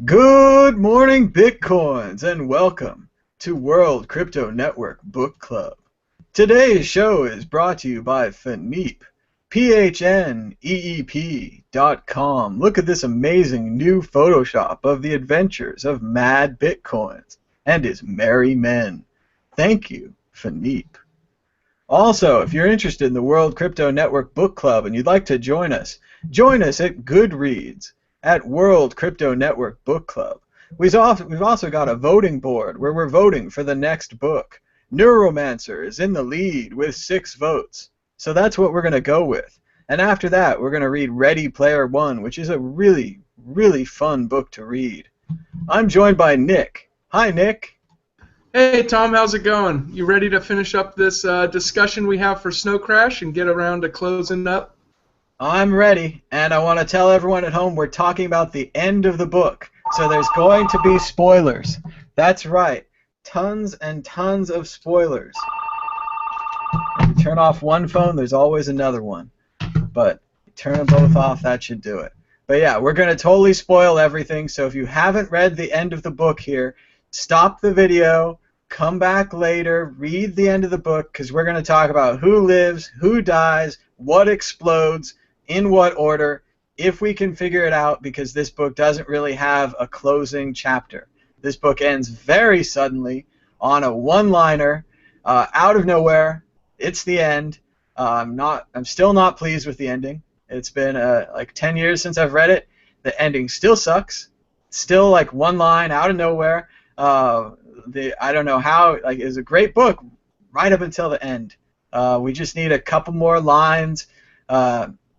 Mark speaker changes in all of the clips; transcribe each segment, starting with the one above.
Speaker 1: Good morning, Bitcoins, and welcome to World Crypto Network Book Club. Today's show is brought to you by Phneep, PHNEEP.com. Look at this amazing new Photoshop of the adventures of Mad Bitcoins and his merry men. Thank you, Phneep. Also, if you're interested in the World Crypto Network Book Club and you'd like to join us at Goodreads at World Crypto Network Book Club. We've also got a voting board where we're voting for the next book. Neuromancer is in the lead with 6 votes. So that's what we're going to go with. And after that, we're going to read Ready Player One, which is a really, really fun book to read. I'm joined by Nick. Hi, Nick.
Speaker 2: Hey Tom, how's it going? You ready to finish up this discussion we have for Snow Crash and get around to closing up?
Speaker 1: I'm ready, and I want to tell everyone at home we're talking about the end of the book, so there's going to be spoilers. That's right, tons and tons of spoilers. If you turn off one phone, there's always another one, but you turn them both off, that should do it. But yeah, we're going to totally spoil everything, so if you haven't read the end of the book here, stop the video, come back later, read the end of the book, because we're going to talk about who lives, who dies, what explodes, in what order, if we can figure it out, because this book doesn't really have a closing chapter. This book ends very suddenly on a one-liner, out of nowhere. It's the end. I'm still not pleased with the ending. It's been like 10 years since I've read it. The ending still sucks. Still like one line out of nowhere. I don't know how. Like, it's a great book right up until the end. We just need a couple more lines.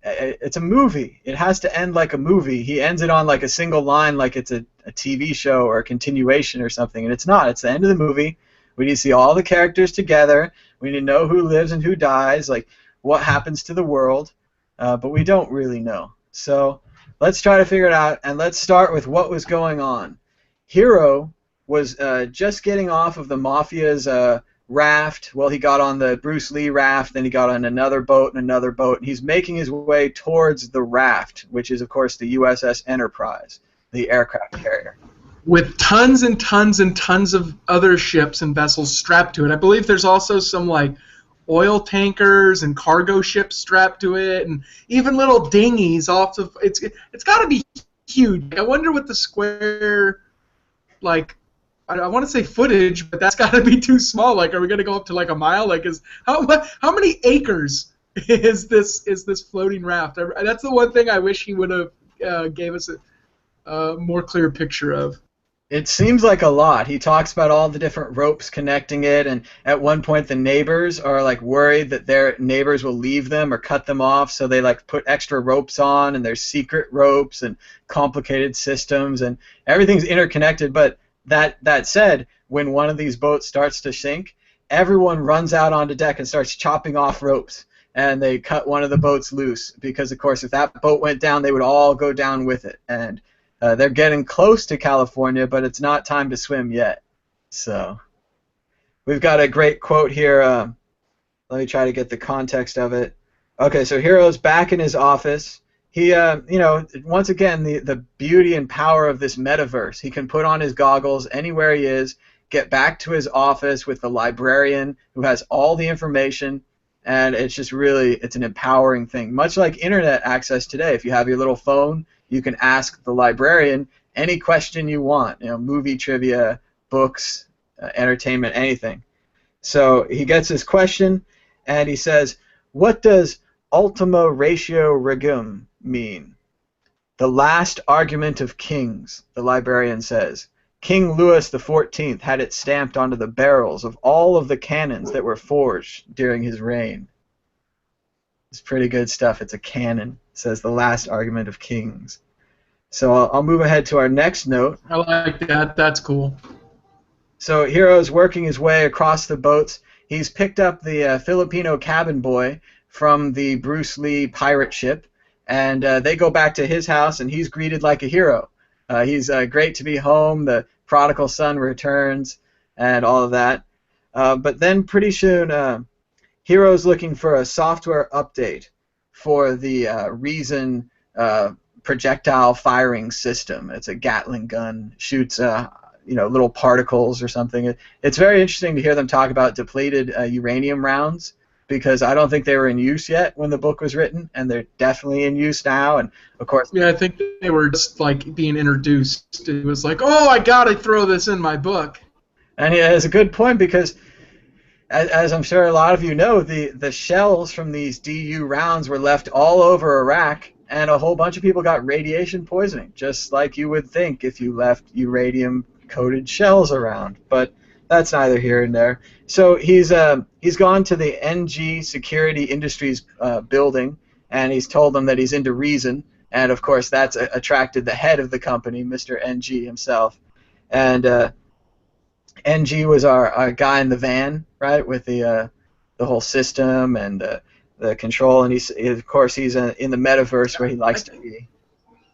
Speaker 1: It's a movie. It has to end like a movie. He ends it on like a single line, like it's a TV show or a continuation or something, and it's not. It's the end of the movie. We need to see all the characters together. We need to know who lives and who dies, like what happens to the world, but we don't really know. So let's try to figure it out, and let's start with what was going on. Hero was just getting off of the Mafia's raft. Well, he got on the Bruce Lee raft, then he got on another boat and another boat, and he's making his way towards the raft, which is, of course, the USS Enterprise, the aircraft carrier.
Speaker 2: With tons and tons and tons of other ships and vessels strapped to it. I believe there's also some like oil tankers and cargo ships strapped to it, and even little dinghies off of it's got to be huge. I wonder what the square, like, I want to say footage, but that's got to be too small. Like, are we going to go up to like a mile? Like, how many acres is this floating raft? That's the one thing I wish he would have gave us a more clear picture of.
Speaker 1: It seems like a lot. He talks about all the different ropes connecting it, and at one point the neighbors are like worried that their neighbors will leave them or cut them off, so they like put extra ropes on, and there's secret ropes and complicated systems, and everything's interconnected. But that said, when one of these boats starts to sink, everyone runs out onto deck and starts chopping off ropes, and they cut one of the boats loose because, of course, if that boat went down, they would all go down with it. And they're getting close to California, but it's not time to swim yet. So we've got a great quote here. Let me try to get the context of it. Okay, so Hero's back in his office. He, once again, the beauty and power of this metaverse. He can put on his goggles anywhere he is, get back to his office with the librarian who has all the information, and it's just really, it's an empowering thing. Much like internet access today. If you have your little phone, you can ask the librarian any question you want, movie trivia, books, entertainment, anything. So he gets his question, and he says, "What does ultima ratio regum mean?" "The last argument of kings," the librarian says. "King Louis XIV had it stamped onto the barrels of all of the cannons that were forged during his reign." It's pretty good stuff. It's a canon. It says the last argument of kings. So I'll move ahead to our next note.
Speaker 2: I like that. That's cool.
Speaker 1: So Hero's working his way across the boats. He's picked up the Filipino cabin boy from the Bruce Lee pirate ship, and they go back to his house, and he's greeted like a hero. He's great to be home. The prodigal son returns, and all of that. But then pretty soon, Hero's looking for a software update for the Reason projectile firing system. It's a Gatling gun, shoots little particles or something. It's very interesting to hear them talk about depleted uranium rounds, because I don't think they were in use yet when the book was written, and they're definitely in use now. And of course,
Speaker 2: yeah, I think they were just like being introduced. It was like, oh, I gotta throw this in my book.
Speaker 1: And he has a good point, because as I'm sure a lot of you know, the shells from these DU rounds were left all over Iraq, and a whole bunch of people got radiation poisoning, just like you would think if you left uranium-coated shells around. But that's neither here nor there. So he's gone to the NG Security Industries building, and he's told them that he's into reason, and of course that's attracted the head of the company, Mr. NG himself. And NG was our guy in the van, right, with the whole system and the control, and he's in the metaverse where he likes to be.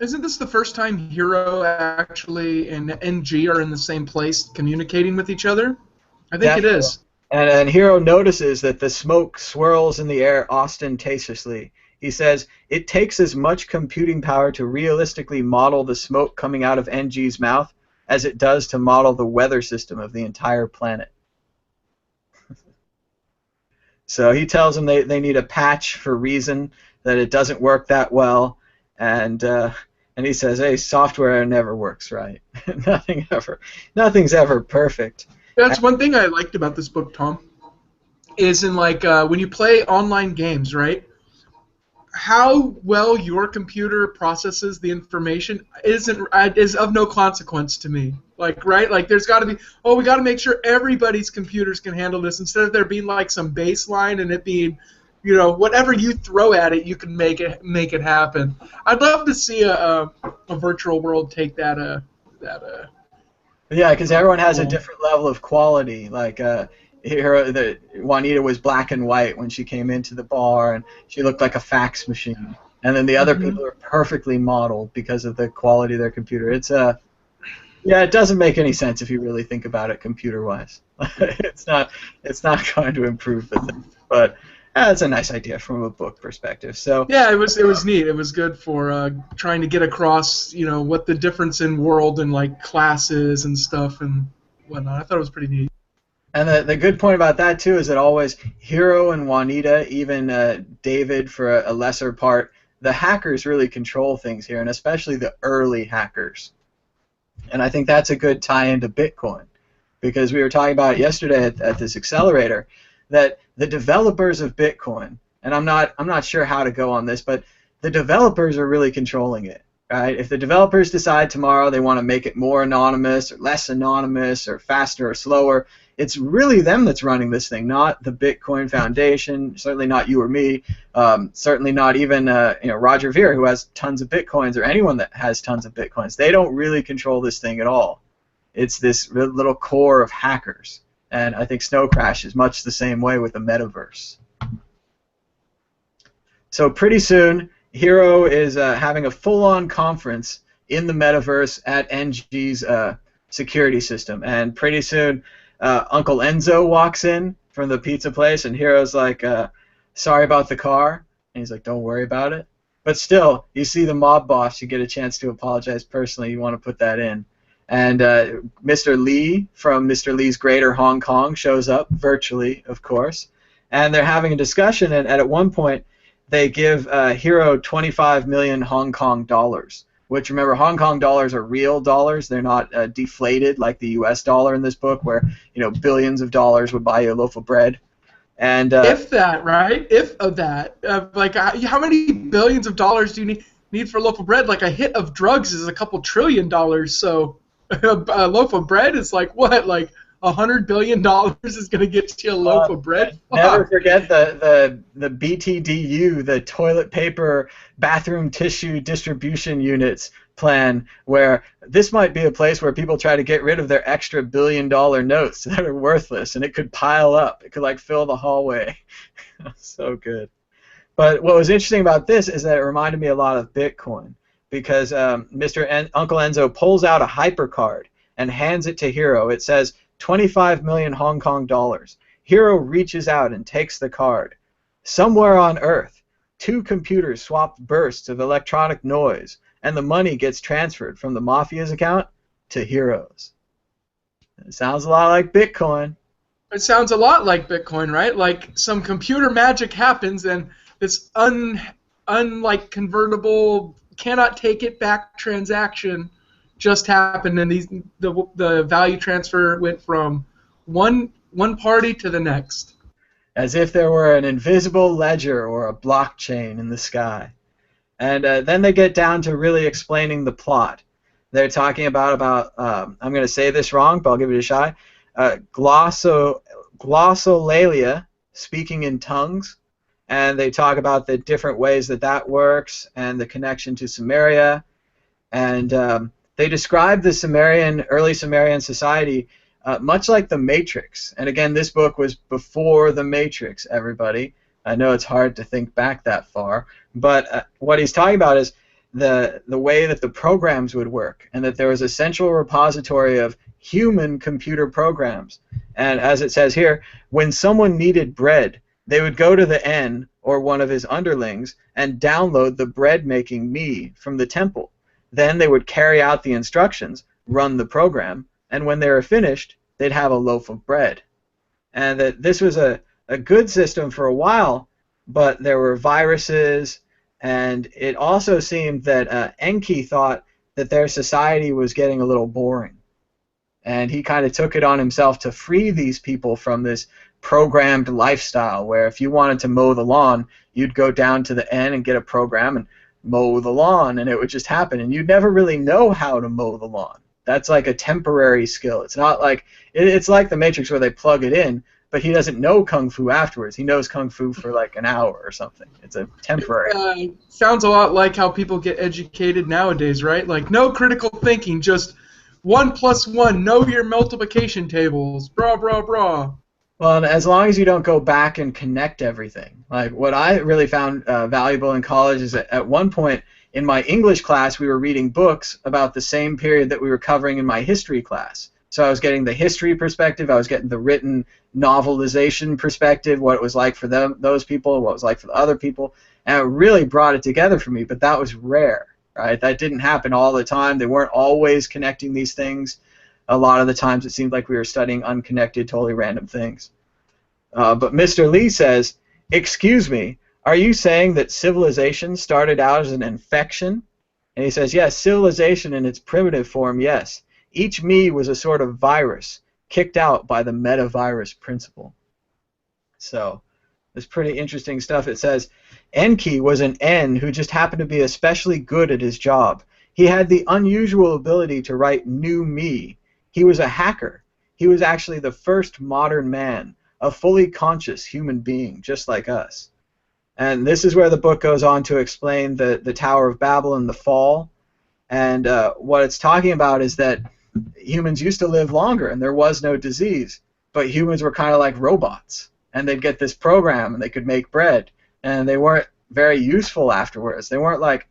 Speaker 2: Isn't this the first time Hero actually and NG are in the same place communicating with each other? I think it is.
Speaker 1: And Hero notices that the smoke swirls in the air ostentatiously. He says, "It takes as much computing power to realistically model the smoke coming out of NG's mouth as it does to model the weather system of the entire planet." So he tells them they need a patch for reason, that it doesn't work that well, and he says, "Hey, software never works right. Nothing's ever perfect."
Speaker 2: That's one thing I liked about this book, Tom, is in when you play online games, right? How well your computer processes the information is of no consequence to me. Right? There's got to be, we got to make sure everybody's computers can handle this, instead of there being some baseline and it being, whatever you throw at it, you can make it happen. I'd love to see a virtual world take that.
Speaker 1: Yeah, because everyone has a different level of quality. Juanita was black and white when she came into the bar, and she looked like a fax machine. And then the other people are perfectly modeled because of the quality of their computer. It doesn't make any sense if you really think about it computer-wise. It's not going to improve the thing, but it's a nice idea from a book perspective. So
Speaker 2: yeah, it was neat. It was good for trying to get across, what the difference in world and classes and stuff and whatnot. I thought it was pretty neat.
Speaker 1: And the good point about that, too, is that always Hero and Juanita, even David for a lesser part, the hackers really control things here, and especially the early hackers. And I think that's a good tie into Bitcoin, because we were talking about it yesterday at this accelerator, that the developers of Bitcoin, and I'm not sure how to go on this, but the developers are really controlling it. Right? If the developers decide tomorrow they want to make it more anonymous or less anonymous or faster or slower, it's really them that's running this thing, not the Bitcoin Foundation, certainly not you or me, certainly not even Roger Ver, who has tons of Bitcoins, or anyone that has tons of Bitcoins. They don't really control this thing at all. It's this little core of hackers. And I think Snow Crash is much the same way with the metaverse. So pretty soon, Hero is having a full-on conference in the metaverse at NG's security system, and pretty soon Uncle Enzo walks in from the pizza place, and Hero's like, "Sorry about the car," and he's like, "Don't worry about it." But still, you see the mob boss, you get a chance to apologize personally. You want to put that in, and Mr. Lee from Mr. Lee's Greater Hong Kong shows up virtually, of course, and they're having a discussion, and at one point they give Hero 25 million Hong Kong dollars, which, remember, Hong Kong dollars are real dollars. They're not deflated like the U.S. dollar in this book, where billions of dollars would buy you a loaf of bread. And
Speaker 2: if that, right? If of that, how many billions of dollars do you need for a loaf of bread? A hit of drugs is a couple $1 trillion. So a loaf of bread is what? $100 billion is going to get you a loaf of bread?
Speaker 1: Never forget the BTDU, the toilet paper bathroom tissue distribution units plan, where this might be a place where people try to get rid of their extra $1 billion notes that are worthless, and it could pile up. It could fill the hallway. So good. But what was interesting about this is that it reminded me a lot of Bitcoin, because Uncle Enzo pulls out a HyperCard and hands it to Hero. It says 25 million Hong Kong dollars. Hero reaches out and takes the card. Somewhere on Earth, two computers swap bursts of electronic noise, and the money gets transferred from the mafia's account to Heroes. It sounds a lot like Bitcoin.
Speaker 2: It sounds a lot like Bitcoin, right? Like some computer magic happens, and this unlike convertible, cannot take it back transaction just happened, and the value transfer went from one party to the next.
Speaker 1: As if there were an invisible ledger or a blockchain in the sky. And then they get down to really explaining the plot. They're talking about I'm going to say this wrong, but I'll give it a shot. Glossolalia, speaking in tongues, and they talk about the different ways that works and the connection to Sumeria, and they describe the early Sumerian society much like the Matrix. And again, this book was before the Matrix, everybody. I know it's hard to think back that far, but what he's talking about is the way that the programs would work, and that there was a central repository of human computer programs. And as it says here, when someone needed bread, they would go to the N, or one of his underlings, and download the bread-making me from the temple. Then they would carry out the instructions, run the program, and when they were finished, they'd have a loaf of bread. And that this was a good system for a while, but there were viruses, and it also seemed that Enki thought that their society was getting a little boring. And he kind of took it on himself to free these people from this programmed lifestyle, where if you wanted to mow the lawn, you'd go down to the N and get a program and mow the lawn, and it would just happen, and you'd never really know how to mow the lawn. That's like a temporary skill. It's not like it's like the Matrix where they plug it in, but he doesn't know Kung Fu afterwards. He knows Kung Fu for like an hour or something. It's a temporary.
Speaker 2: Sounds a lot like how people get educated nowadays, right? Like no critical thinking, just 1 + 1, know your multiplication tables, brah, brah, brah.
Speaker 1: Well, and as long as you don't go back and connect everything. Like what I really found valuable in college is that at one point in my English class we were reading books about the same period that we were covering in my history class. So I was getting the history perspective, I was getting the written novelization perspective, what it was like for those people, what it was like for the other people, and it really brought it together for me, but that was rare. Right? That didn't happen all the time. They weren't always connecting these things. A lot of the times it seemed like we were studying unconnected, totally random things. But Mr. Lee says, "Excuse me, are you saying that civilization started out as an infection?" And he says, yes, civilization in its primitive form, yes. Each me was a sort of virus, kicked out by the metavirus principle. So, it's pretty interesting stuff. It says, Enki was an N who just happened to be especially good at his job. He had the unusual ability to write new me. He was a hacker. He was actually the first modern man, a fully conscious human being, just like us. And this is where the book goes on to explain the Tower of Babel and the fall. And what it's talking about is that humans used to live longer and there was no disease, but humans were kind of like robots. And they'd get this program and they could make bread. And they weren't very useful afterwards. They weren't like,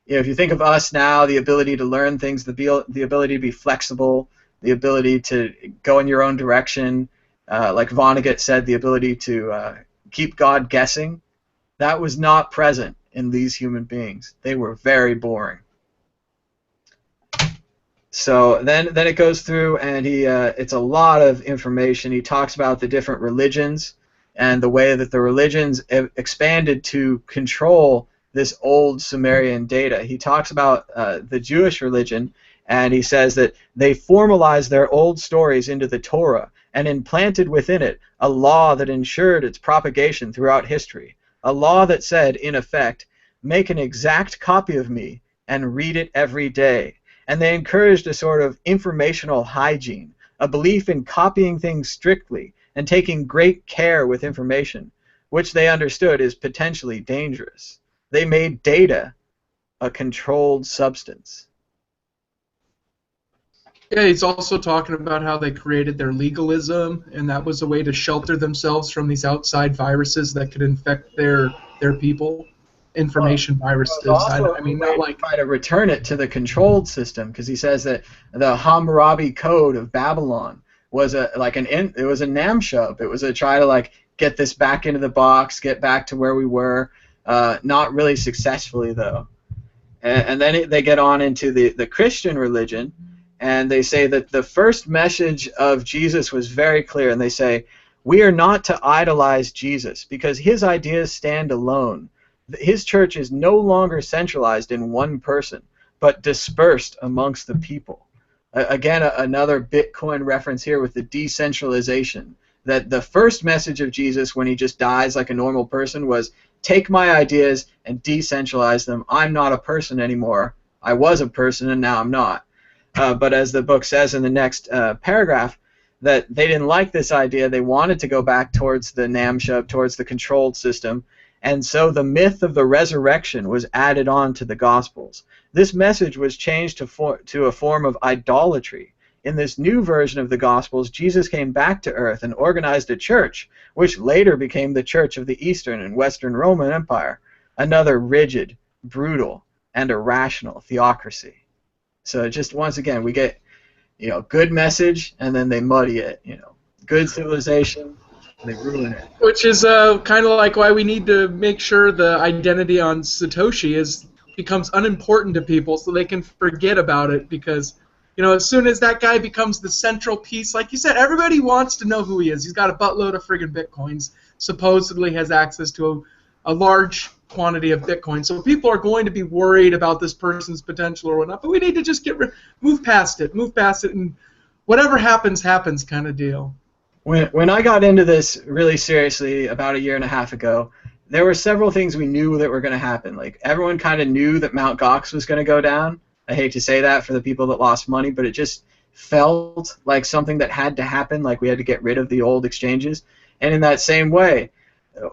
Speaker 1: you know, if you think of us now, the ability to learn things, the ability to be flexible, the ability to go in your own direction, like Vonnegut said, the ability to keep God guessing, that was not present in these human beings. They were very boring. So then it goes through, and it's a lot of information. He talks about the different religions and the way that the religions expanded to control this old Sumerian data. He talks about the Jewish religion, and he says that they formalized their old stories into the Torah and implanted within it a law that ensured its propagation throughout history, a law that said, in effect, make an exact copy of me and read it every day. And they encouraged a sort of informational hygiene, a belief in copying things strictly and taking great care with information, which they understood is potentially dangerous. They made data a controlled substance.
Speaker 2: Yeah, he's also talking about how they created their legalism, and that was a way to shelter themselves from these outside viruses that could infect their people. Information viruses.
Speaker 1: I mean, not like try to return it to the controlled system, because he says that the Hammurabi Code of Babylon was it was a Namshub. It was a try to like get this back into the box, get back to where we were. not really successfully though. And then they get on into the Christian religion, and they say that the first message of Jesus was very clear, and they say, we are not to idolize Jesus because his ideas stand alone. His church is no longer centralized in one person, but dispersed amongst the people. Again, another Bitcoin reference here with the decentralization. That the first message of Jesus when he just dies like a normal person was, take my ideas and decentralize them. I'm not a person anymore. I was a person and now I'm not. But as the book says in the next paragraph, that they didn't like this idea. They wanted to go back towards the Namshub, towards the controlled system. And so the myth of the resurrection was added on to the Gospels. This message was changed to a form of idolatry. In this new version of the Gospels, Jesus came back to earth and organized a church, which later became the Church of the Eastern and Western Roman Empire, another rigid, brutal, and irrational theocracy. So just once again, we get, good message, and then they muddy it. Good civilization, they ruin it.
Speaker 2: Which is kind of like why we need to make sure the identity on Satoshi becomes unimportant to people so they can forget about it, because as soon as that guy becomes the central piece, like you said, everybody wants to know who he is. He's got a buttload of friggin' bitcoins, supposedly has access to a large quantity of Bitcoin. So people are going to be worried about this person's potential or whatnot, but we need to just move past it, and whatever happens, happens kind of deal.
Speaker 1: When I got into this really seriously about a year and a half ago, there were several things we knew that were going to happen. Like, everyone kind of knew that Mt. Gox was going to go down. I hate to say that for the people that lost money, but it just felt like something that had to happen, like we had to get rid of the old exchanges. And in that same way,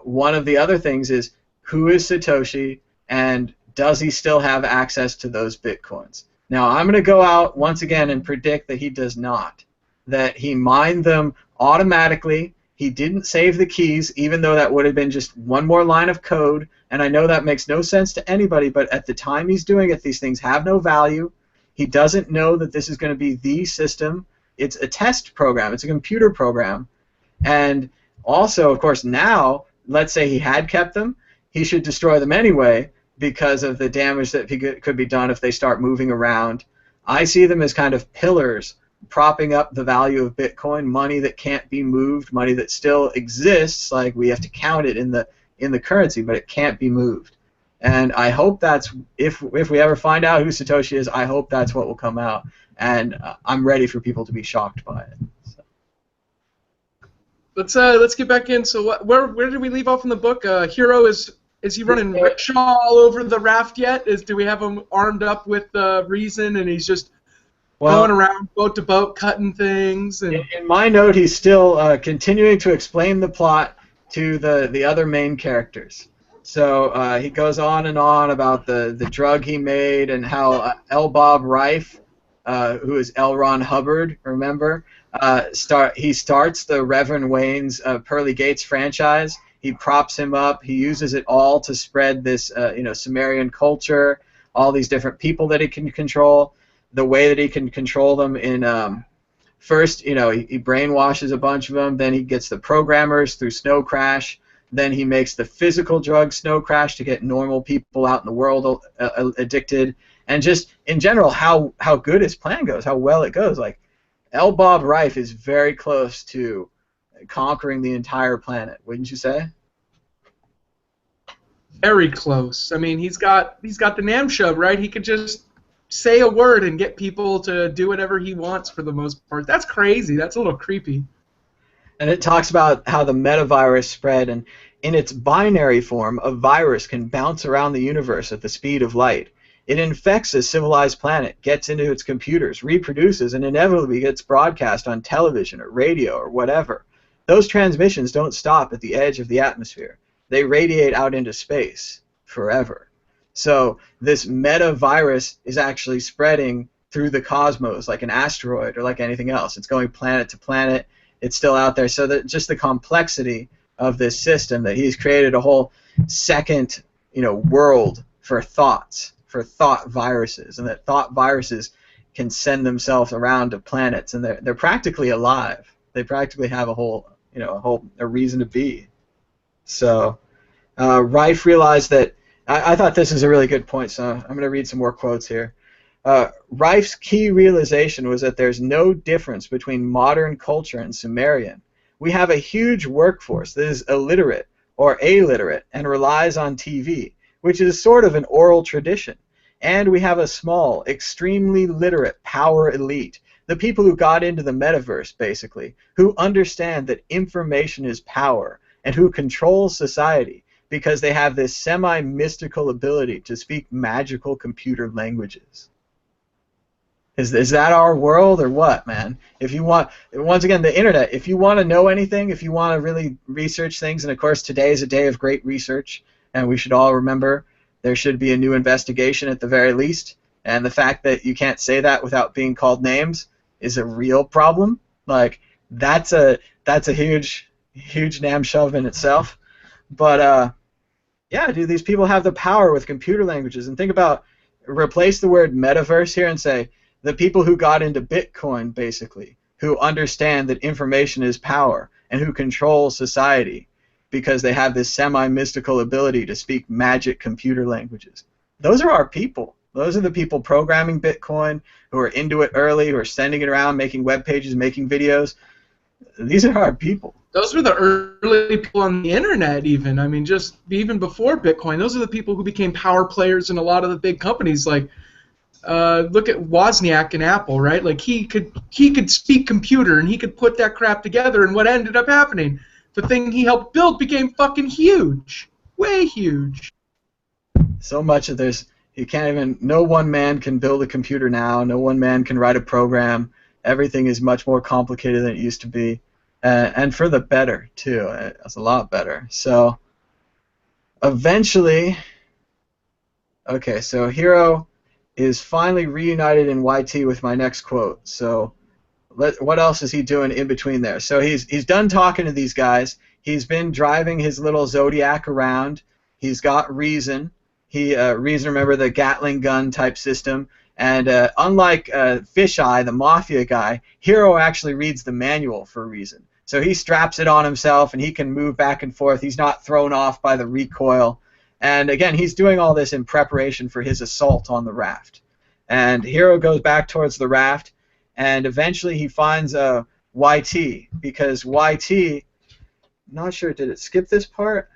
Speaker 1: one of the other things is, who is Satoshi, and does he still have access to those bitcoins? Now, I'm going to go out once again and predict that he does not, that he mined them automatically. He didn't save the keys, even though that would have been just one more line of code, and I know that makes no sense to anybody, but at the time he's doing it, these things have no value. He doesn't know that this is going to be the system. It's a test program. It's a computer program. And also, of course, now, let's say he had kept them, he should destroy them anyway because of the damage that could be done if they start moving around. I see them as kind of pillars propping up the value of Bitcoin, money that can't be moved, money that still exists, like we have to count it in the currency, but it can't be moved. And I hope that's, if we ever find out who Satoshi is, I hope that's what will come out. And I'm ready for people to be shocked by it. So.
Speaker 2: Let's get back in. So where did we leave off in the book? Hero is he running rickshaw all over the raft yet? Do we have him armed up with reason and he's just going around boat to boat cutting things? And
Speaker 1: in my note, he's still continuing to explain the plot to the other main characters. So he goes on and on about the drug he made and how L. Bob Reif, who is L. Ron Hubbard, remember? He starts the Reverend Wayne's Pearly Gates franchise. He props him up. He uses it all to spread this, Sumerian culture, all these different people that he can control. The way that he can control them in, first, he brainwashes a bunch of them. Then he gets the programmers through Snow Crash. Then he makes the physical drug Snow Crash to get normal people out in the world addicted. And just in general, how good his plan goes, how well it goes. Like, L. Bob Reif is very close to conquering the entire planet, wouldn't you say?
Speaker 2: Very close. I mean, he's got the Namshub, right? He could just say a word and get people to do whatever he wants for the most part. That's crazy. That's a little creepy.
Speaker 1: And it talks about how the metavirus spread, and in its binary form, a virus can bounce around the universe at the speed of light. It infects a civilized planet, gets into its computers, reproduces, and inevitably gets broadcast on television or radio or whatever. Those transmissions don't stop at the edge of the atmosphere. They radiate out into space forever. So this metavirus is actually spreading through the cosmos like an asteroid or like anything else. It's going planet to planet. It's still out there. So that just the complexity of this system, that he's created a whole second, world for thoughts, for thought viruses, and that thought viruses can send themselves around to planets, and they're practically alive. They practically have a whole, a reason to be. So Rife realized that. I thought this is a really good point, so I'm going to read some more quotes here. Rife's key realization was that there's no difference between modern culture and Sumerian. We have a huge workforce that is illiterate or alliterate and relies on TV, which is sort of an oral tradition. And we have a small, extremely literate power elite, the people who got into the metaverse, basically, who understand that information is power and who control society because they have this semi-mystical ability to speak magical computer languages. Is that our world or what, man? If you want, once again, the internet, if you want to know anything, if you want to really research things, and of course today is a day of great research, and we should all remember there should be a new investigation at the very least, and the fact that you can't say that without being called names is a real problem. Like, that's a huge damn shove in itself. But yeah, dude, these people have the power with computer languages. And think about, replace the word metaverse here and say the people who got into Bitcoin, basically, who understand that information is power and who control society because they have this semi-mystical ability to speak magic computer languages. Those are our people. Those are the people programming Bitcoin, who are into it early, who are sending it around, making web pages, making videos. These are our people.
Speaker 2: Those were the early people on the internet, even. I mean, just even before Bitcoin, those are the people who became power players in a lot of the big companies. Like, look at Wozniak in Apple, right? Like, he could speak computer and he could put that crap together, and what ended up happening? The thing he helped build became fucking huge, way huge.
Speaker 1: So much that you can't even. No one man can build a computer now. No one man can write a program. Everything is much more complicated than it used to be. And for the better, too. It's a lot better. So, eventually, okay, so Hiro is finally reunited in YT with my next quote. So, what else is he doing in between there? So he's done talking to these guys. He's been driving his little Zodiac around. He's got Reason. Reason, remember the Gatling gun type system. And unlike Fisheye, the Mafia guy, Hiro actually reads the manual for Reason. So he straps it on himself, and he can move back and forth. He's not thrown off by the recoil. And again, he's doing all this in preparation for his assault on the raft. And Hiro goes back towards the raft, and eventually he finds YT, because YT, not sure, did it skip this part?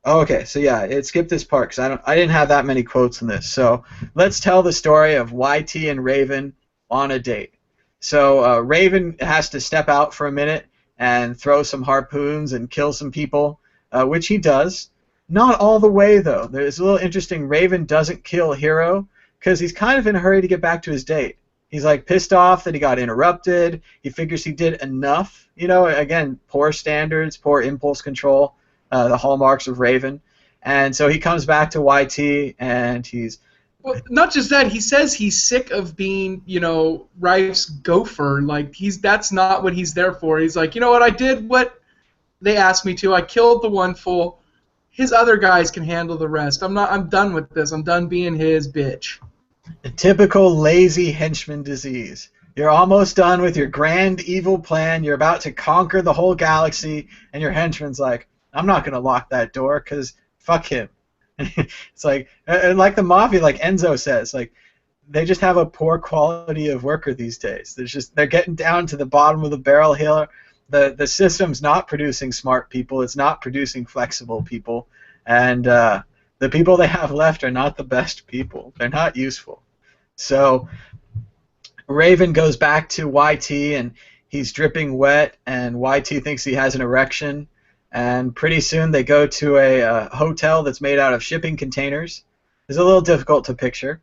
Speaker 1: Oh, okay, so yeah, it skipped this part because I didn't have that many quotes in this. So let's tell the story of YT and Raven on a date. So Raven has to step out for a minute and throw some harpoons and kill some people, which he does. Not all the way, though. There's a little interesting. Raven doesn't kill Hiro because he's kind of in a hurry to get back to his date. He's like pissed off that he got interrupted. He figures he did enough. You know, again, poor standards, poor impulse control. The hallmarks of Raven, and so he comes back to YT, and he's...
Speaker 2: Well, not just that, he says he's sick of being, Rife's gopher. Like, that's not what he's there for. He's like, you know what, I did what they asked me to. I killed the one fool. His other guys can handle the rest. I'm done with this. I'm done being his bitch.
Speaker 1: A typical lazy henchman disease. You're almost done with your grand evil plan. You're about to conquer the whole galaxy, and your henchman's like, I'm not going to lock that door because fuck him. It's like, and like the Mafia, like Enzo says, like, they just have a poor quality of worker these days. They're getting down to the bottom of the barrel here. The system's not producing smart people. It's not producing flexible people. And the people they have left are not the best people. They're not useful. So Raven goes back to YT, and he's dripping wet, and YT thinks he has an erection. And pretty soon they go to a hotel that's made out of shipping containers. It's a little difficult to picture,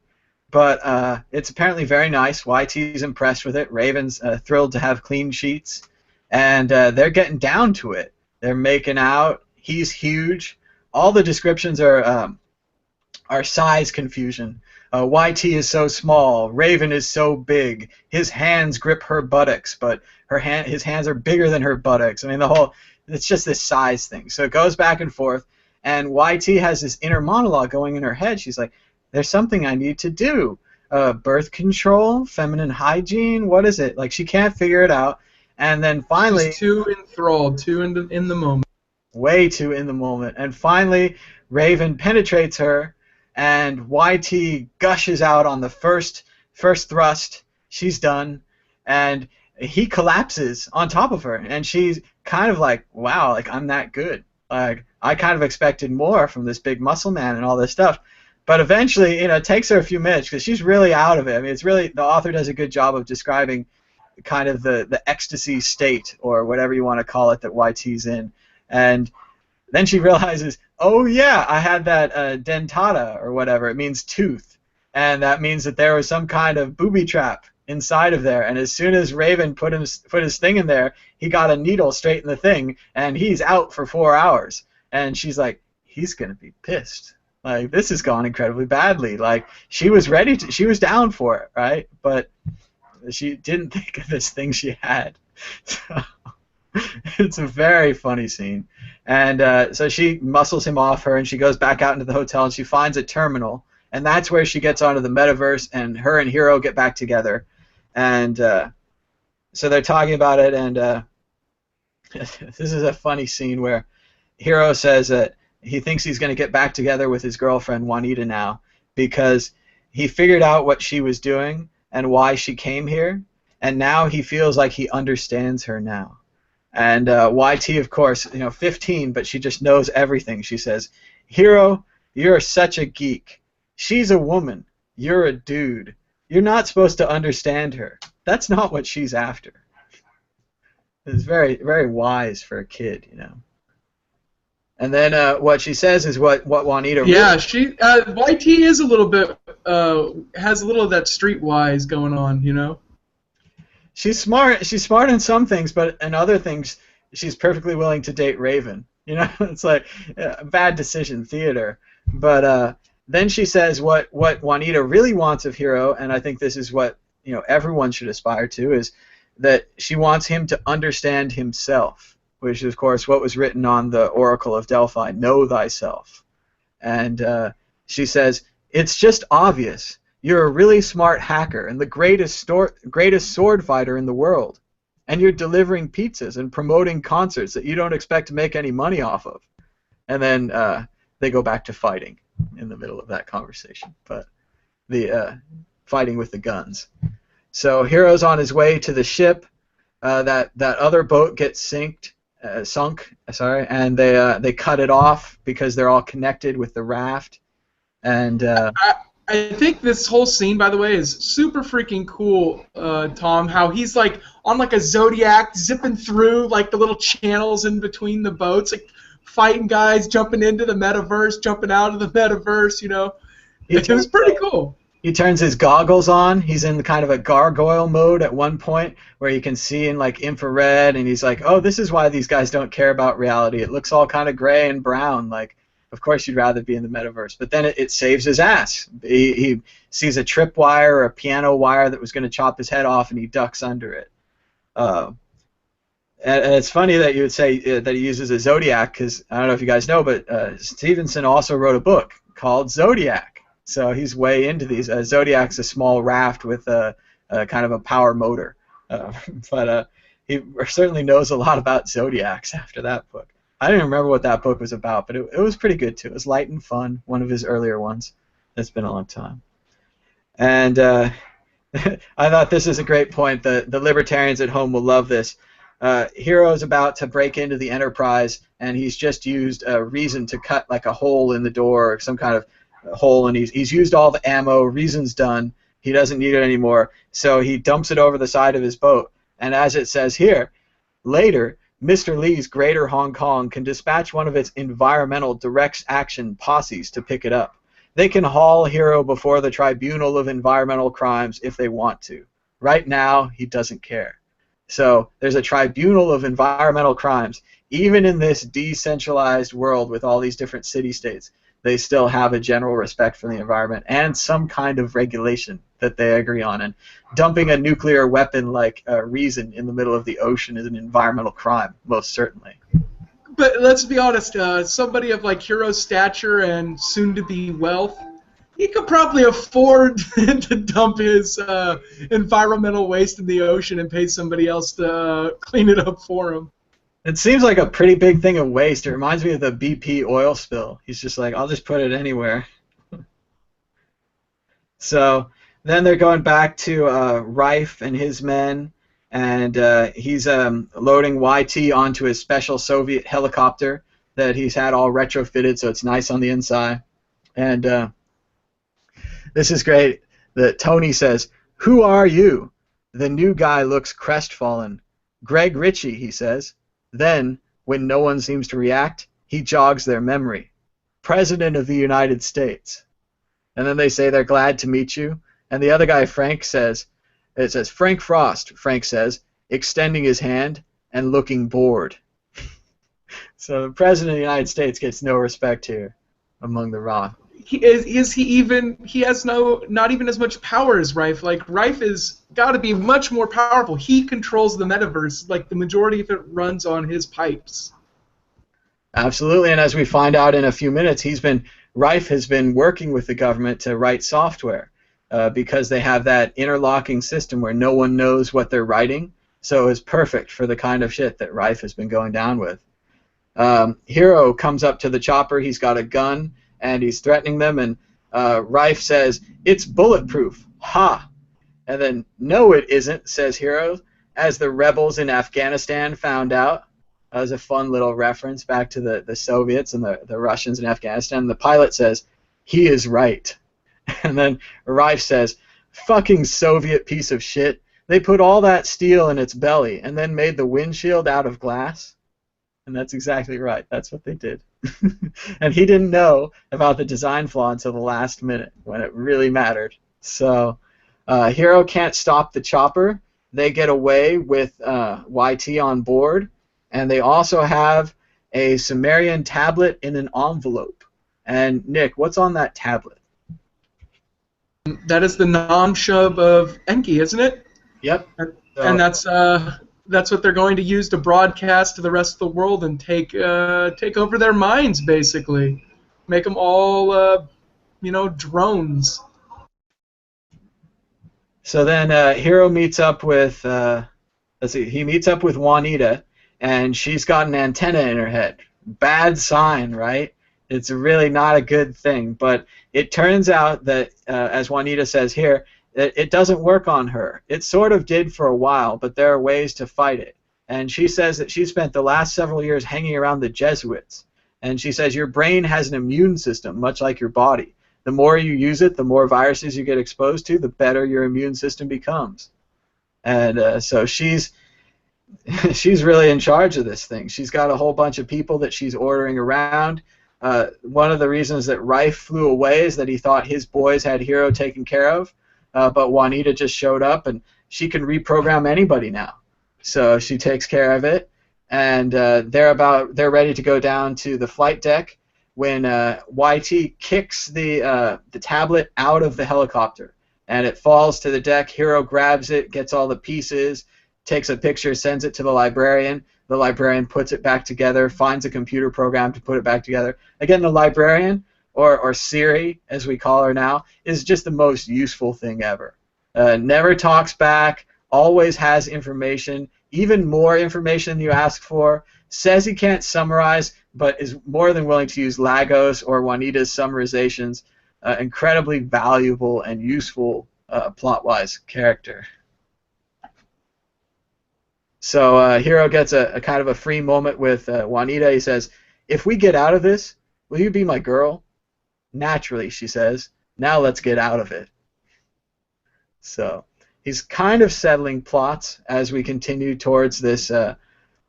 Speaker 1: but it's apparently very nice. YT's impressed with it. Raven's thrilled to have clean sheets. And they're getting down to it. They're making out. He's huge. All the descriptions are size confusion. YT is so small. Raven is so big. His hands grip her buttocks, but his hands are bigger than her buttocks. I mean, it's just this size thing. So it goes back and forth, and YT has this inner monologue going in her head. She's like, there's something I need to do. Birth control, feminine hygiene, what is it? Like, she can't figure it out. And then finally...
Speaker 2: She's too enthralled, too in the moment.
Speaker 1: way too in the moment. And finally, Raven penetrates her, and YT gushes out on the first thrust. She's done, and he collapses on top of her, and she's kind of like, wow, like, I'm that good. Like, I kind of expected more from this big muscle man and all this stuff. But eventually, it takes her a few minutes because she's really out of it. I mean, it's really, the author does a good job of describing kind of the ecstasy state, or whatever you want to call it, that YT's in. And then she realizes, oh yeah, I had that dentata, or whatever. It means tooth. And that means that there was some kind of booby trap inside of there. And as soon as Raven put his thing in there, he got a needle straight in the thing, and he's out for 4 hours. And she's like, he's going to be pissed. Like, this has gone incredibly badly. Like, she was down for it, right? But she didn't think of this thing she had. So it's a very funny scene. And so she muscles him off her, and she goes back out into the hotel, and she finds a terminal. And that's where she gets onto the metaverse, and her and Hiro get back together. And so they're talking about it, and this is a funny scene where Hiro says that he thinks he's going to get back together with his girlfriend Juanita now, because he figured out what she was doing and why she came here, and now he feels like he understands her now. And YT, of course, 15, but she just knows everything. She says, Hiro, you're such a geek. She's a woman. You're a dude. You're not supposed to understand her. That's not what she's after. It's very, very wise for a kid, And then what she says is what Juanita.
Speaker 2: Yeah, YT is a little bit has a little of that streetwise going on,
Speaker 1: She's smart. She's smart in some things, but in other things, she's perfectly willing to date Raven. It's like bad decision theater. But then she says what Juanita really wants of Hiro, and I think this is what everyone should aspire to, is that she wants him to understand himself. Which is, of course, what was written on the Oracle of Delphi, know thyself. And she says, it's just obvious. You're a really smart hacker and the greatest sword fighter in the world. And you're delivering pizzas and promoting concerts that you don't expect to make any money off of. And then they go back to fighting in the middle of that conversation. But the fighting with the guns. So Hiro's on his way to the ship. That other boat gets sunk, and they cut it off because they're all connected with the raft. And
Speaker 2: I think this whole scene, by the way, is super freaking cool, Tom. How he's like on like a Zodiac, zipping through like the little channels in between the boats, like fighting guys, jumping into the metaverse, jumping out of the metaverse. It was pretty cool.
Speaker 1: He turns his goggles on. He's in kind of a gargoyle mode at one point where you can see in like infrared, and he's like, oh, this is why these guys don't care about reality. It looks all kind of gray and brown. Like, of course you'd rather be in the metaverse. But then it saves his ass. He sees a tripwire or a piano wire that was going to chop his head off, and he ducks under it. And it's funny that you would say that he uses a Zodiac, because I don't know if you guys know, but Stevenson also wrote a book called Zodiac. So he's way into these. Zodiac's a small raft with a kind of a power motor. But he certainly knows a lot about Zodiacs after that book. I don't even remember what that book was about, but it was pretty good too. It was light and fun, one of his earlier ones. It's been a long time. And I thought this is a great point. The libertarians at home will love this. Hiro's about to break into the Enterprise, and he's just used Reason to cut like a hole in the door, or some kind of hole, and he's used all the ammo. Reason's done. He doesn't need it anymore, so he dumps it over the side of his boat. And as it says here, later, Mr. Lee's Greater Hong Kong can dispatch one of its environmental direct action posses to pick it up. They can haul Hiro before the Tribunal of Environmental Crimes if they want to. Right now, he doesn't care. So there's a Tribunal of Environmental Crimes. Even in this decentralized world with all these different city-states, they still have a general respect for the environment and some kind of regulation that they agree on. And dumping a nuclear weapon like Reason in the middle of the ocean is an environmental crime, most certainly.
Speaker 2: But let's be honest, somebody of like Hiro's stature and soon-to-be wealth, he could probably afford to dump his environmental waste in the ocean and pay somebody else to clean it up for him.
Speaker 1: It seems like a pretty big thing of waste. It reminds me of the BP oil spill. He's just like, I'll just put it anywhere. So then they're going back to Rife and his men, and he's loading YT onto his special Soviet helicopter that he's had all retrofitted, so it's nice on the inside. And this is great. Tony says, "Who are you?" The new guy looks crestfallen. "Greg Ritchie," he says. Then, when no one seems to react, he jogs their memory. "President of the United States." And then they say they're glad to meet you. And the other guy, Frank, says, "Frank Frost," Frank says, extending his hand and looking bored. So the President of the United States gets no respect here among the Raw.
Speaker 2: He has not even as much power as Rife. Like, Rife is got to be much more powerful. He controls the metaverse. Like, the majority of it runs on his pipes.
Speaker 1: Absolutely, and as we find out in a few minutes, Rife has been working with the government to write software because they have that interlocking system where no one knows what they're writing. So it's perfect for the kind of shit that Rife has been going down with. Hero comes up to the chopper. He's got a gun, and he's threatening them, and Rife says, "It's bulletproof. Ha!" And then, "No, it isn't," says Hero, as the rebels in Afghanistan found out. That was a fun little reference back to the Soviets and the Russians in Afghanistan. And the pilot says, "He is right." And then Rife says, "Fucking Soviet piece of shit. They put all that steel in its belly and then made the windshield out of glass." And that's exactly right. That's what they did. And he didn't know about the design flaw until the last minute when it really mattered. So Hero can't stop the chopper. They get away with YT on board. And they also have a Sumerian tablet in an envelope. And Nick, what's on that tablet?
Speaker 2: That is the Namshub of Enki, isn't it?
Speaker 1: Yep.
Speaker 2: And that's what they're going to use to broadcast to the rest of the world and take over their minds, basically. Make them all, drones.
Speaker 1: So then Hero meets up with, he meets up with Juanita, and she's got an antenna in her head. Bad sign, right? It's really not a good thing. But it turns out that, as Juanita says here, it doesn't work on her. It sort of did for a while, but there are ways to fight it. And she says that she spent the last several years hanging around the Jesuits. And she says your brain has an immune system, much like your body. The more you use it, the more viruses you get exposed to, the better your immune system becomes. And so she's really in charge of this thing. She's got a whole bunch of people that she's ordering around. One of the reasons that Rife flew away is that he thought his boys had Hero taken care of, but Juanita just showed up, and she can reprogram anybody now. So she takes care of it, and they're ready to go down to the flight deck when YT kicks the tablet out of the helicopter, and it falls to the deck. Hero grabs it, gets all the pieces, takes a picture, sends it to the librarian. The librarian puts it back together, finds a computer program to put it back together. Again, the librarian, or Siri, as we call her now, is just the most useful thing ever. Never talks back, always has information, even more information than you ask for, says he can't summarize, but is more than willing to use Lagos or Juanita's summarizations. Incredibly valuable and useful plot-wise character. So Hero gets a kind of a free moment with Juanita. He says, "If we get out of this, will you be my girl?" "Naturally," she says. "Now let's get out of it." So he's kind of settling plots as we continue towards this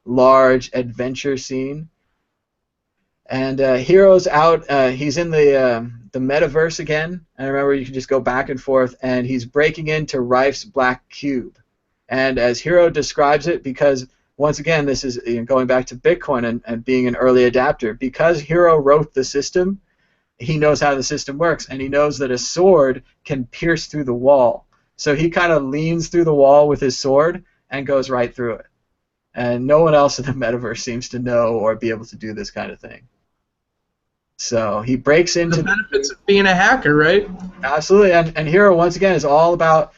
Speaker 1: large adventure scene. And Hero's out. He's in the metaverse again. And remember, you can just go back and forth. And he's breaking into Rife's black cube. And as Hero describes it, because once again, this is going back to Bitcoin and being an early adapter, because Hero wrote the system, he knows how the system works, and he knows that a sword can pierce through the wall. So he kind of leans through the wall with his sword and goes right through it. And no one else in the metaverse seems to know or be able to do this kind of thing. So he breaks into
Speaker 2: the benefits of being a hacker, right?
Speaker 1: Absolutely, and Hero once again is all about,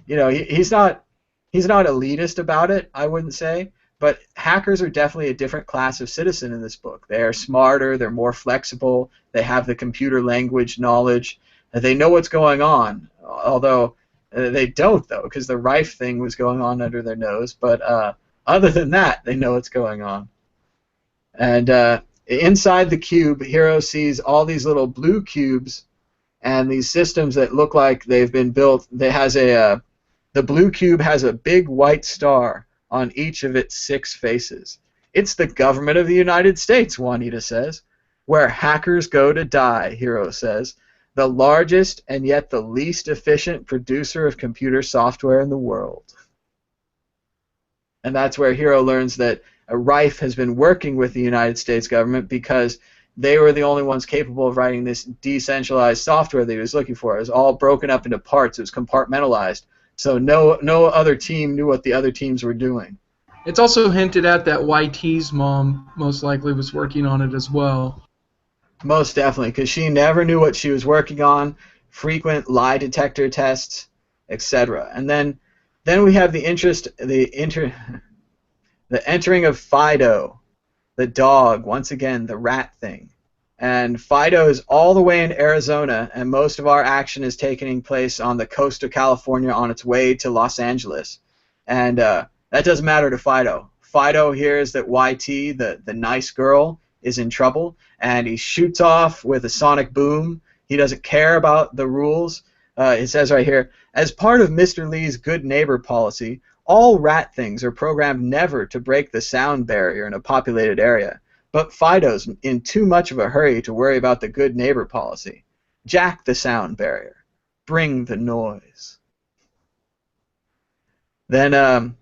Speaker 1: he's not elitist about it, I wouldn't say, But hackers are definitely a different class of citizen in this book. They are smarter, they're more flexible, they have the computer language knowledge, they know what's going on. Although they don't, though, because the Rife thing was going on under their nose. But other than that, they know what's going on. And inside the cube, Hero sees all these little blue cubes and these systems that look like they've been built. The blue cube has a big white star on each of its 6 faces. It's the government of the United States, Juanita says. Where hackers go to die, Hero says. The largest and yet the least efficient producer of computer software in the world. And that's where Hero learns that Rife has been working with the United States government because they were the only ones capable of writing this decentralized software that he was looking for. It was all broken up into parts. It was compartmentalized. So no other team knew what the other teams were doing.
Speaker 2: It's also hinted at that YT's mom most likely was working on it as well.
Speaker 1: Most definitely, because she never knew what she was working on, frequent lie detector tests, etc. And then we have the entering of Fido, the dog, once again, the rat thing. And Fido is all the way in Arizona, and most of our action is taking place on the coast of California on its way to Los Angeles. And that doesn't matter to Fido. Fido hears that YT, the nice girl, is in trouble, and he shoots off with a sonic boom. He doesn't care about the rules. It says right here, as part of Mr. Lee's good neighbor policy, all rat things are programmed never to break the sound barrier in a populated area. But Fido's in too much of a hurry to worry about the good neighbor policy. Jack the sound barrier. Bring the noise. Then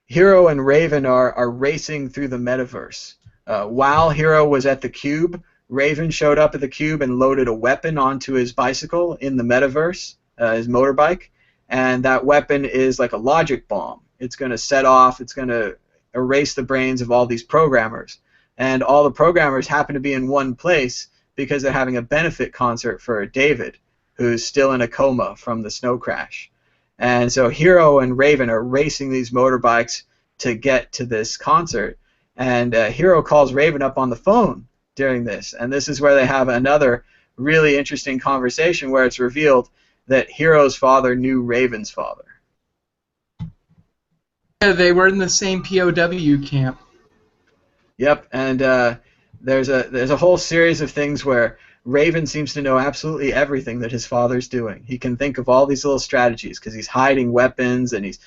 Speaker 1: Hero and Raven are racing through the metaverse. While Hero was at the cube, Raven showed up at the cube and loaded a weapon onto his bicycle in the metaverse, his motorbike, and that weapon is like a logic bomb. It's going to set off, it's going to erase the brains of all these programmers. And all the programmers happen to be in one place because they're having a benefit concert for David, who's still in a coma from the snow crash. And so Hero and Raven are racing these motorbikes to get to this concert. And Hero calls Raven up on the phone during this. And this is where they have another really interesting conversation where it's revealed that Hero's father knew Raven's father.
Speaker 2: Yeah, they were in the same POW camp.
Speaker 1: Yep, and there's a whole series of things where Raven seems to know absolutely everything that his father's doing. He can think of all these little strategies because he's hiding weapons and he's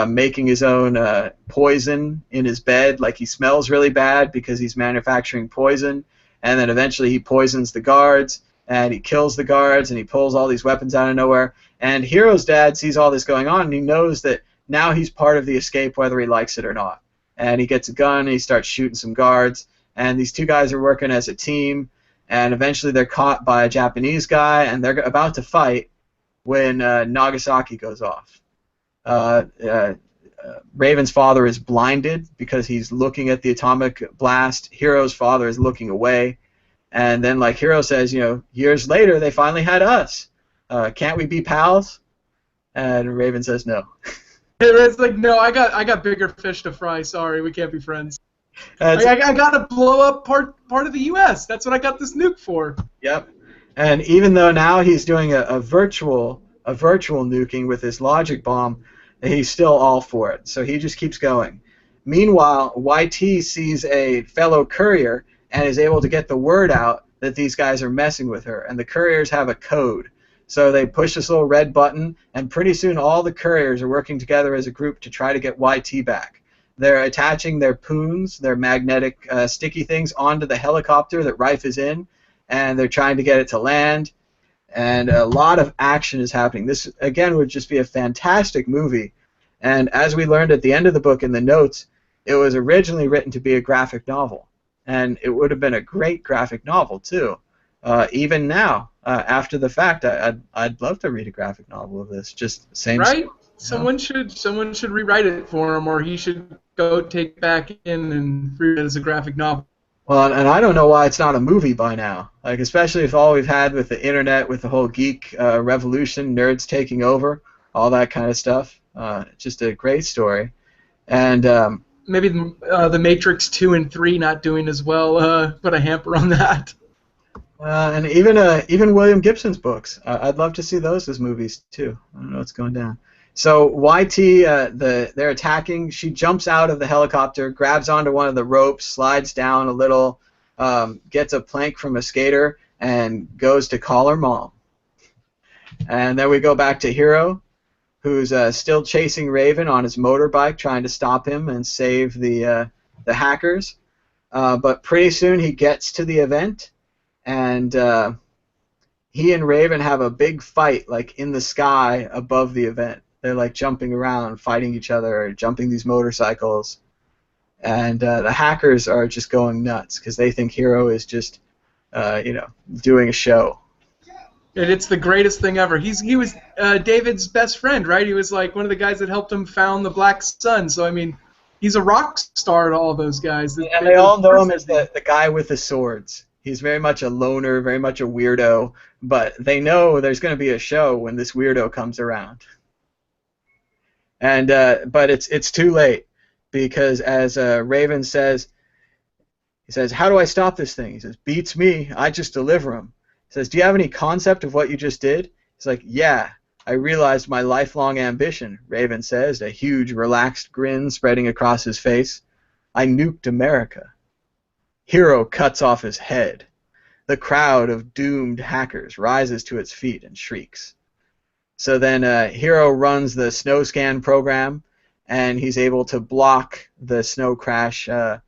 Speaker 1: making his own poison in his bed. Like he smells really bad because he's manufacturing poison, and then eventually he poisons the guards and he kills the guards and he pulls all these weapons out of nowhere. And Hero's dad sees all this going on and he knows that now he's part of the escape whether he likes it or not. And he gets a gun and he starts shooting some guards. And these two guys are working as a team. And eventually they're caught by a Japanese guy and they're about to fight when Nagasaki goes off. Raven's father is blinded because he's looking at the atomic blast. Hero's father is looking away. And then, like Hero says, you know, years later they finally had us. Can't we be pals? And Raven says no.
Speaker 2: It's like, no, I got bigger fish to fry. Sorry, we can't be friends. I gotta blow up part of the U.S. That's what I got this nuke for.
Speaker 1: Yep. And even though now he's doing a virtual nuking with his logic bomb, he's still all for it. So he just keeps going. Meanwhile, YT sees a fellow courier and is able to get the word out that these guys are messing with her. And the couriers have a code. So they push this little red button, and pretty soon all the couriers are working together as a group to try to get YT back. They're attaching their poons, their magnetic sticky things, onto the helicopter that Rife is in, and they're trying to get it to land. And a lot of action is happening. This, again, would just be a fantastic movie. And as we learned at the end of the book in the notes, it was originally written to be a graphic novel. And it would have been a great graphic novel, too. Even now, after the fact, I'd love to read a graphic novel of this. Just same.
Speaker 2: Right? Someone should rewrite it for him, or he should go take back in and read it as a graphic novel.
Speaker 1: Well, and I don't know why it's not a movie by now. Like, especially with all we've had with the internet, with the whole geek revolution, nerds taking over, all that kind of stuff. Just a great story. And
Speaker 2: maybe the Matrix 2 and 3 not doing as well put a hamper on that.
Speaker 1: And even William Gibson's books. I'd love to see those as movies too. I don't know what's going down. So YT, they're attacking. She jumps out of the helicopter, grabs onto one of the ropes, slides down a little, gets a plank from a skater, and goes to call her mom. And then we go back to Hero, who's still chasing Raven on his motorbike, trying to stop him and save the hackers. But pretty soon he gets to the event, and he and Raven have a big fight, like in the sky above the event. They're like jumping around, fighting each other, jumping these motorcycles, and the hackers are just going nuts because they think Hero is just, doing a show.
Speaker 2: And it's the greatest thing ever. He was David's best friend, right? He was like one of the guys that helped him found the Black Sun. So I mean, he's a rock star to all those guys.
Speaker 1: And they all know him as the guy with the swords. He's very much a loner, very much a weirdo, but they know there's going to be a show when this weirdo comes around. And but it's too late, because as Raven says, he says, "How do I stop this thing?" He says, "Beats me. I just deliver him." He says, "Do you have any concept of what you just did?" He's like, "Yeah, I realized my lifelong ambition," Raven says, a huge relaxed grin spreading across his face. "I nuked America." Hero cuts off his head. The crowd of doomed hackers rises to its feet and shrieks. So then Hero runs the snow scan program, and he's able to block the snow crash. I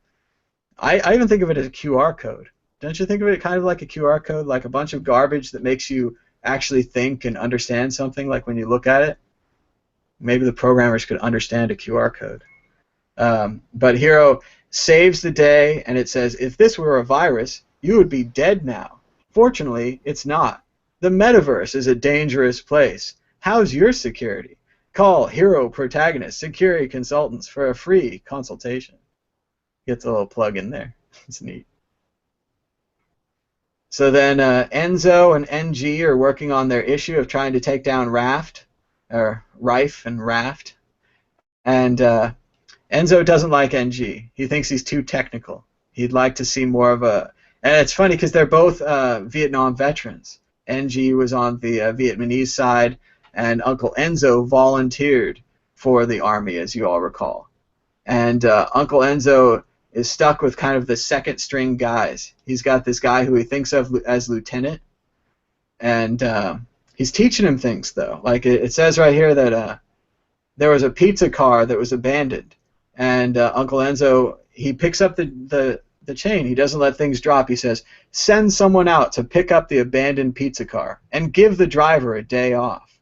Speaker 1: even think of it as a QR code. Don't you think of it kind of like a QR code, like a bunch of garbage that makes you actually think and understand something, like when you look at it? Maybe the programmers could understand a QR code. But Hero saves the day, and it says, "If this were a virus, you would be dead now. Fortunately, it's not. The metaverse is a dangerous place. How's your security? Call Hero Protagonist Security Consultants for a free consultation." Gets a little plug in there. It's neat. So then Enzo and NG are working on their issue of trying to take down Raft, or Rife and Raft. And Enzo doesn't like NG. He thinks he's too technical. He'd like to see more of a... And it's funny because they're both Vietnam veterans. NG was on the Vietnamese side, and Uncle Enzo volunteered for the army, as you all recall. And Uncle Enzo is stuck with kind of the second-string guys. He's got this guy who he thinks of as lieutenant, and he's teaching him things, though. Like it says right here that there was a pizza car that was abandoned, and Uncle Enzo, he picks up the chain. He doesn't let things drop. He says, "Send someone out to pick up the abandoned pizza car and give the driver a day off."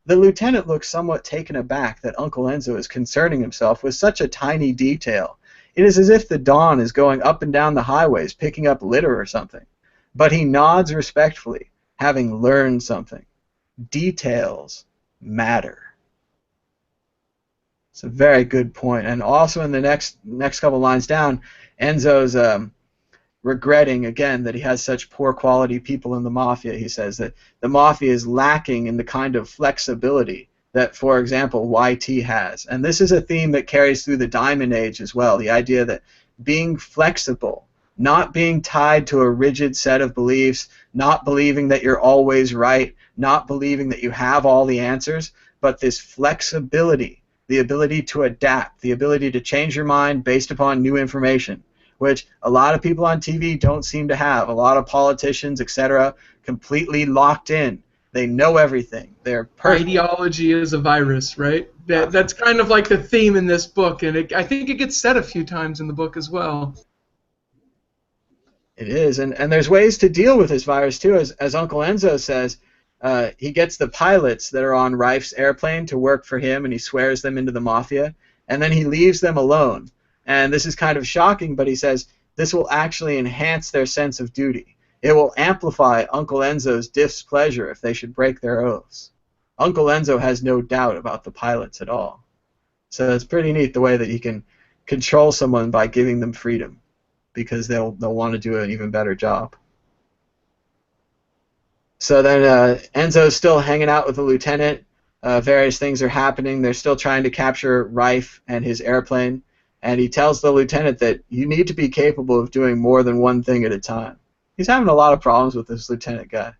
Speaker 1: The lieutenant looks somewhat taken aback that Uncle Enzo is concerning himself with such a tiny detail. It is as if the Dawn is going up and down the highways picking up litter or something. But he nods respectfully, having learned something. Details matter. It's a very good point. And also in the next couple lines down, Enzo's regretting again that he has such poor quality people in the Mafia. He says that the Mafia is lacking in the kind of flexibility that, for example, YT has. And this is a theme that carries through the Diamond Age as well, the idea that being flexible, not being tied to a rigid set of beliefs, not believing that you're always right, not believing that you have all the answers, but this flexibility, the ability to adapt, the ability to change your mind based upon new information, which a lot of people on TV don't seem to have. A lot of politicians, etc., completely locked in. They know everything. They're perfect.
Speaker 2: Ideology is a virus, right? That's kind of like the theme in this book, and I think it gets said a few times in the book as well.
Speaker 1: It is, and there's ways to deal with this virus too. As Uncle Enzo says, he gets the pilots that are on Rife's airplane to work for him, and he swears them into the Mafia, and then he leaves them alone. And this is kind of shocking, but he says this will actually enhance their sense of duty. It will amplify Uncle Enzo's displeasure if they should break their oaths. Uncle Enzo has no doubt about the pilots at all. So it's pretty neat the way that he can control someone by giving them freedom, because they'll want to do an even better job. So then Enzo's still hanging out with the lieutenant. Various things are happening. They're still trying to capture Rife and his airplane. and he tells the lieutenant that you need to be capable of doing more than one thing at a time. He's having a lot of problems with this lieutenant guy.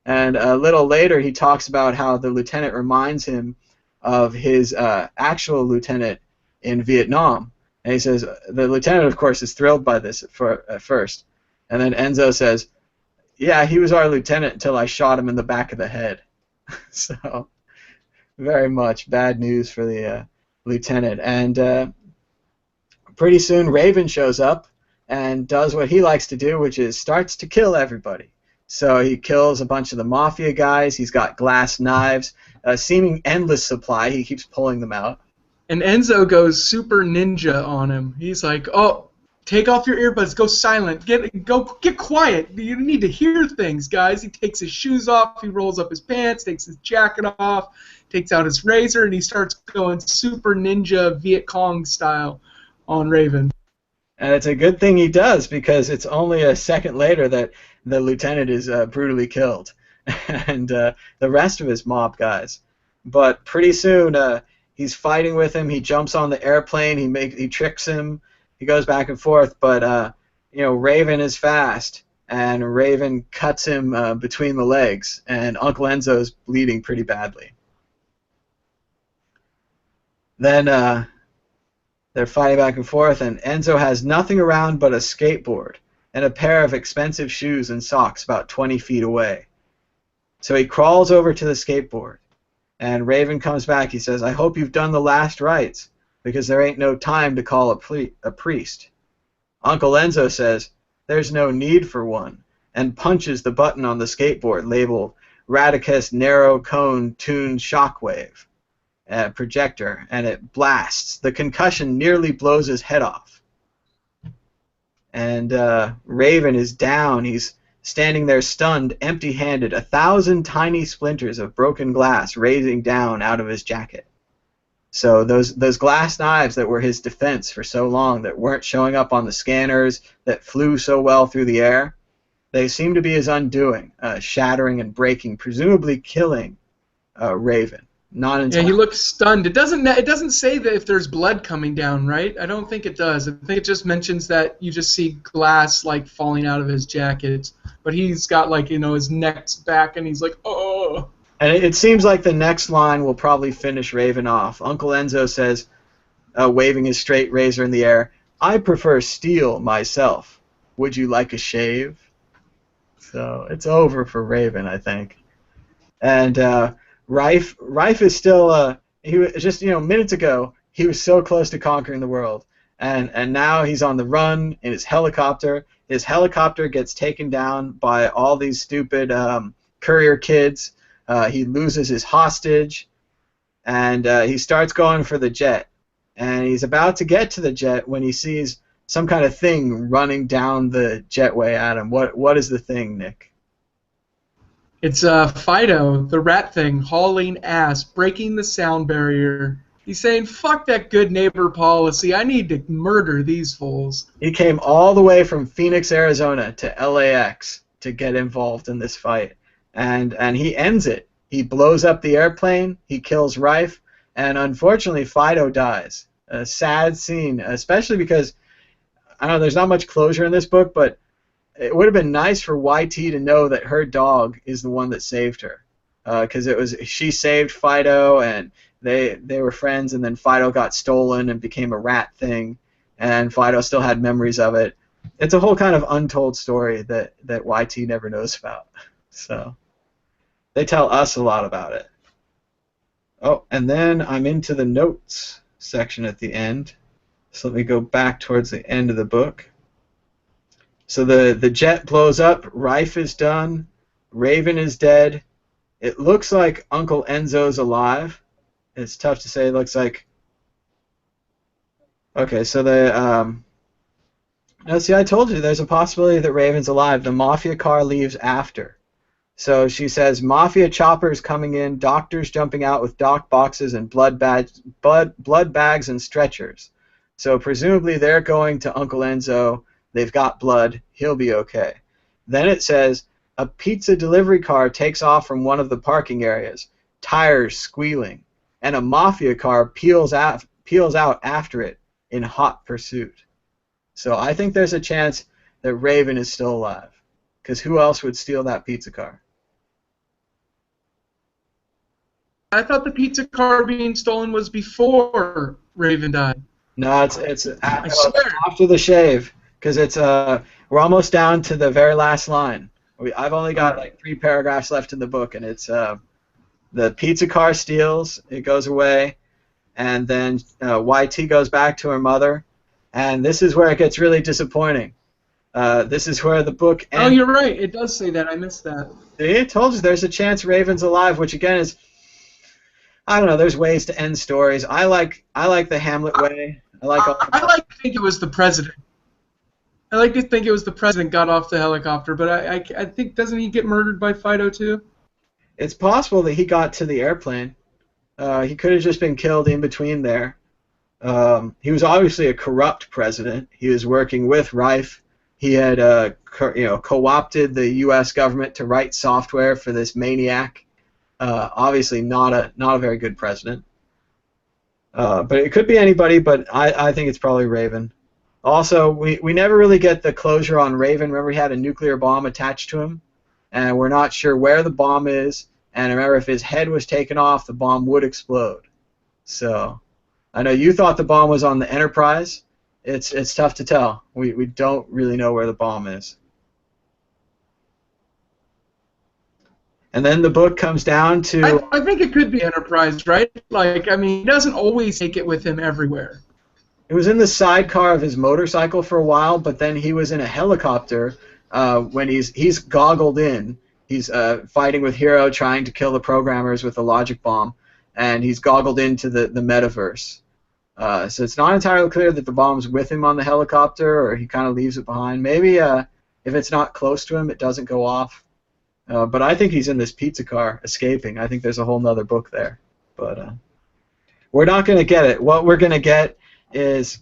Speaker 1: And a little later, he talks about how the lieutenant reminds him of his actual lieutenant in Vietnam. And he says, the lieutenant, of course, is thrilled by this at first. And then Enzo says, yeah, he was our lieutenant until I shot him in the back of the head. So, very much bad news for the lieutenant. And pretty soon, Raven shows up and does what he likes to do, which is starts to kill everybody. So he kills a bunch of the mafia guys. He's got glass knives, a seeming endless supply. He keeps pulling them out.
Speaker 2: And Enzo goes super ninja on him. He's like, "Oh, take off your earbuds. Go silent. Get quiet. You need to hear things, guys." He takes his shoes off. He rolls up his pants. Takes his jacket off. Takes out his razor, and he starts going super ninja Viet Cong style on Raven.
Speaker 1: And it's a good thing he does, because it's only a second later that the lieutenant is brutally killed, and the rest of his mob guys. But pretty soon, he's fighting with him. He jumps on the airplane. He tricks him. He goes back and forth. But Raven is fast, and Raven cuts him between the legs, and Uncle Enzo's bleeding pretty badly. Then they're fighting back and forth, and Enzo has nothing around but a skateboard and a pair of expensive shoes and socks about 20 feet away. So he crawls over to the skateboard, and Raven comes back. He says, "I hope you've done the last rites, because there ain't no time to call a priest." Uncle Enzo says, "There's no need for one," and punches the button on the skateboard labeled Radicus Narrow Cone Tuned Shockwave projector, and it blasts. The concussion nearly blows his head off. And Raven is down. He's standing there stunned, empty-handed, 1,000 tiny splinters of broken glass raining down out of his jacket. So those glass knives that were his defense for so long, that weren't showing up on the scanners, that flew so well through the air, they seem to be his undoing, shattering and breaking, presumably killing Raven. Not in time.
Speaker 2: Yeah, he looks stunned. It doesn't say that if there's blood coming down, right? I don't think it does. I think it just mentions that you just see glass like falling out of his jacket. But he's got his neck's back, and he's like, oh.
Speaker 1: And it seems like the next line will probably finish Raven off. Uncle Enzo says, waving his straight razor in the air, "I prefer steel myself. Would you like a shave?" So it's over for Raven, I think. And Rife is still, he was just, minutes ago, he was so close to conquering the world. And now he's on the run in his helicopter. His helicopter gets taken down by all these stupid courier kids. He loses his hostage, and he starts going for the jet. And he's about to get to the jet when he sees some kind of thing running down the jetway at him. What is the thing, Nick?
Speaker 2: It's Fido, the rat thing, hauling ass, breaking the sound barrier. He's saying, "Fuck that good neighbor policy. I need to murder these fools."
Speaker 1: He came all the way from Phoenix, Arizona to LAX to get involved in this fight. And he ends it. He blows up the airplane, he kills Rife, and unfortunately Fido dies. A sad scene, especially because, I don't know, there's not much closure in this book, but it would have been nice for YT to know that her dog is the one that saved her, because she saved Fido, and they were friends, and then Fido got stolen and became a rat thing, and Fido still had memories of it. It's a whole kind of untold story that YT never knows about. So they tell us a lot about it. Oh, and then I'm into the notes section at the end. So let me go back towards the end of the book. So the jet blows up, Rife is done, Raven is dead. It looks like Uncle Enzo's alive. It's tough to say. It looks like... Okay, so no, see, I told you there's a possibility that Raven's alive. The Mafia car leaves after. So she says, "Mafia choppers coming in, doctors jumping out with doc boxes and blood bags and stretchers." So presumably they're going to Uncle Enzo. They've got blood. He'll be okay. Then it says, "A pizza delivery car takes off from one of the parking areas, tires squealing, and a Mafia car peels out after it in hot pursuit. So I think there's a chance that Raven is still alive. Because who else would steal that pizza car?
Speaker 2: I thought the pizza car being stolen was before Raven died.
Speaker 1: No, it's
Speaker 2: I swear.
Speaker 1: after the shave. Because it's we're almost down to the very last line. I've only got like 3 paragraphs left in the book, and it's the pizza car steals, it goes away, and then YT goes back to her mother, and this is where it gets really disappointing. This is where the book ends.
Speaker 2: Oh, you're right. It does say that. I missed that.
Speaker 1: See, I told you there's a chance Raven's alive, which again is, I don't know. There's ways to end stories. I like the Hamlet way. I like
Speaker 2: to think it was the president. I like to think it was the president got off the helicopter, but I think, doesn't he get murdered by Fido too?
Speaker 1: It's possible that he got to the airplane. He could have just been killed in between there. He was obviously a corrupt president. He was working with Rife. He had co-opted the U.S. government to write software for this maniac. Obviously not a very good president. But it could be anybody, but I think it's probably Raven. Also, we never really get the closure on Raven. Remember, he had a nuclear bomb attached to him, and we're not sure where the bomb is. And remember, if his head was taken off, the bomb would explode. So, I know you thought the bomb was on the Enterprise. It's tough to tell. We don't really know where the bomb is. And then the book comes down to...
Speaker 2: I think it could be Enterprise, right? Like, I mean, he doesn't always take it with him everywhere.
Speaker 1: It was in the sidecar of his motorcycle for a while, but then he was in a helicopter when he's goggled in. He's fighting with Hero, trying to kill the programmers with a logic bomb, and he's goggled into the metaverse. So it's not entirely clear that the bomb's with him on the helicopter, or he kind of leaves it behind. Maybe if it's not close to him, it doesn't go off. But I think he's in this pizza car escaping. I think there's a whole nother book there. But we're not going to get it. What we're going to get is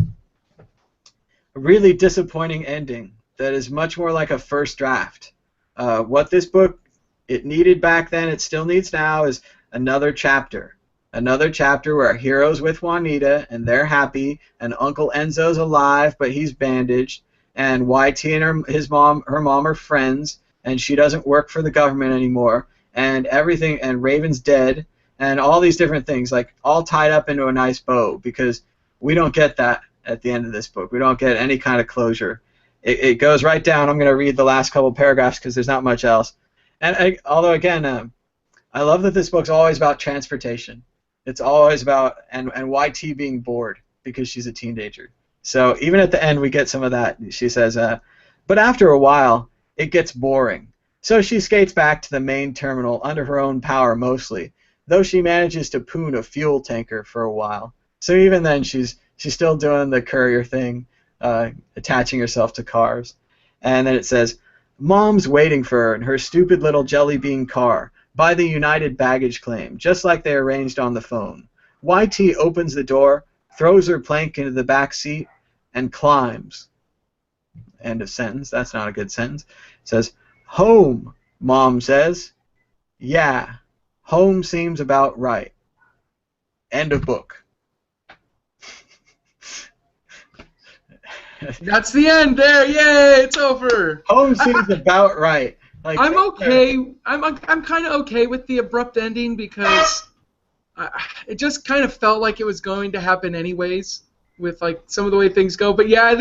Speaker 1: a really disappointing ending that is much more like a first draft. What this book, it needed back then, it still needs now, is another chapter. Another chapter where Hero's with Juanita, and they're happy, and Uncle Enzo's alive, but he's bandaged, and YT and her mom are friends, and she doesn't work for the government anymore, and everything, and Raven's dead, and all these different things, like, all tied up into a nice bow, because we don't get that at the end of this book. We don't get any kind of closure. It goes right down. I'm going to read the last couple paragraphs because there's not much else. And although, again, I love that this book's always about transportation. It's always about, and YT being bored because she's a teenager. So even at the end, we get some of that. She says, but after a while, it gets boring. So she skates back to the main terminal under her own power mostly, though she manages to poon a fuel tanker for a while. So even then, she's still doing the courier thing, attaching herself to cars. And then it says, Mom's waiting for her in her stupid little jelly bean car by the United baggage claim, just like they arranged on the phone. YT opens the door, throws her plank into the back seat, and climbs. End of sentence. That's not a good sentence. It says, home, Mom says. Yeah, home seems about right. End of book.
Speaker 2: That's the end there. Yay, it's over.
Speaker 1: Home seems about right. Like,
Speaker 2: I'm okay. I'm kind of okay with the abrupt ending because it just kind of felt like it was going to happen anyways with like some of the way things go. But yeah,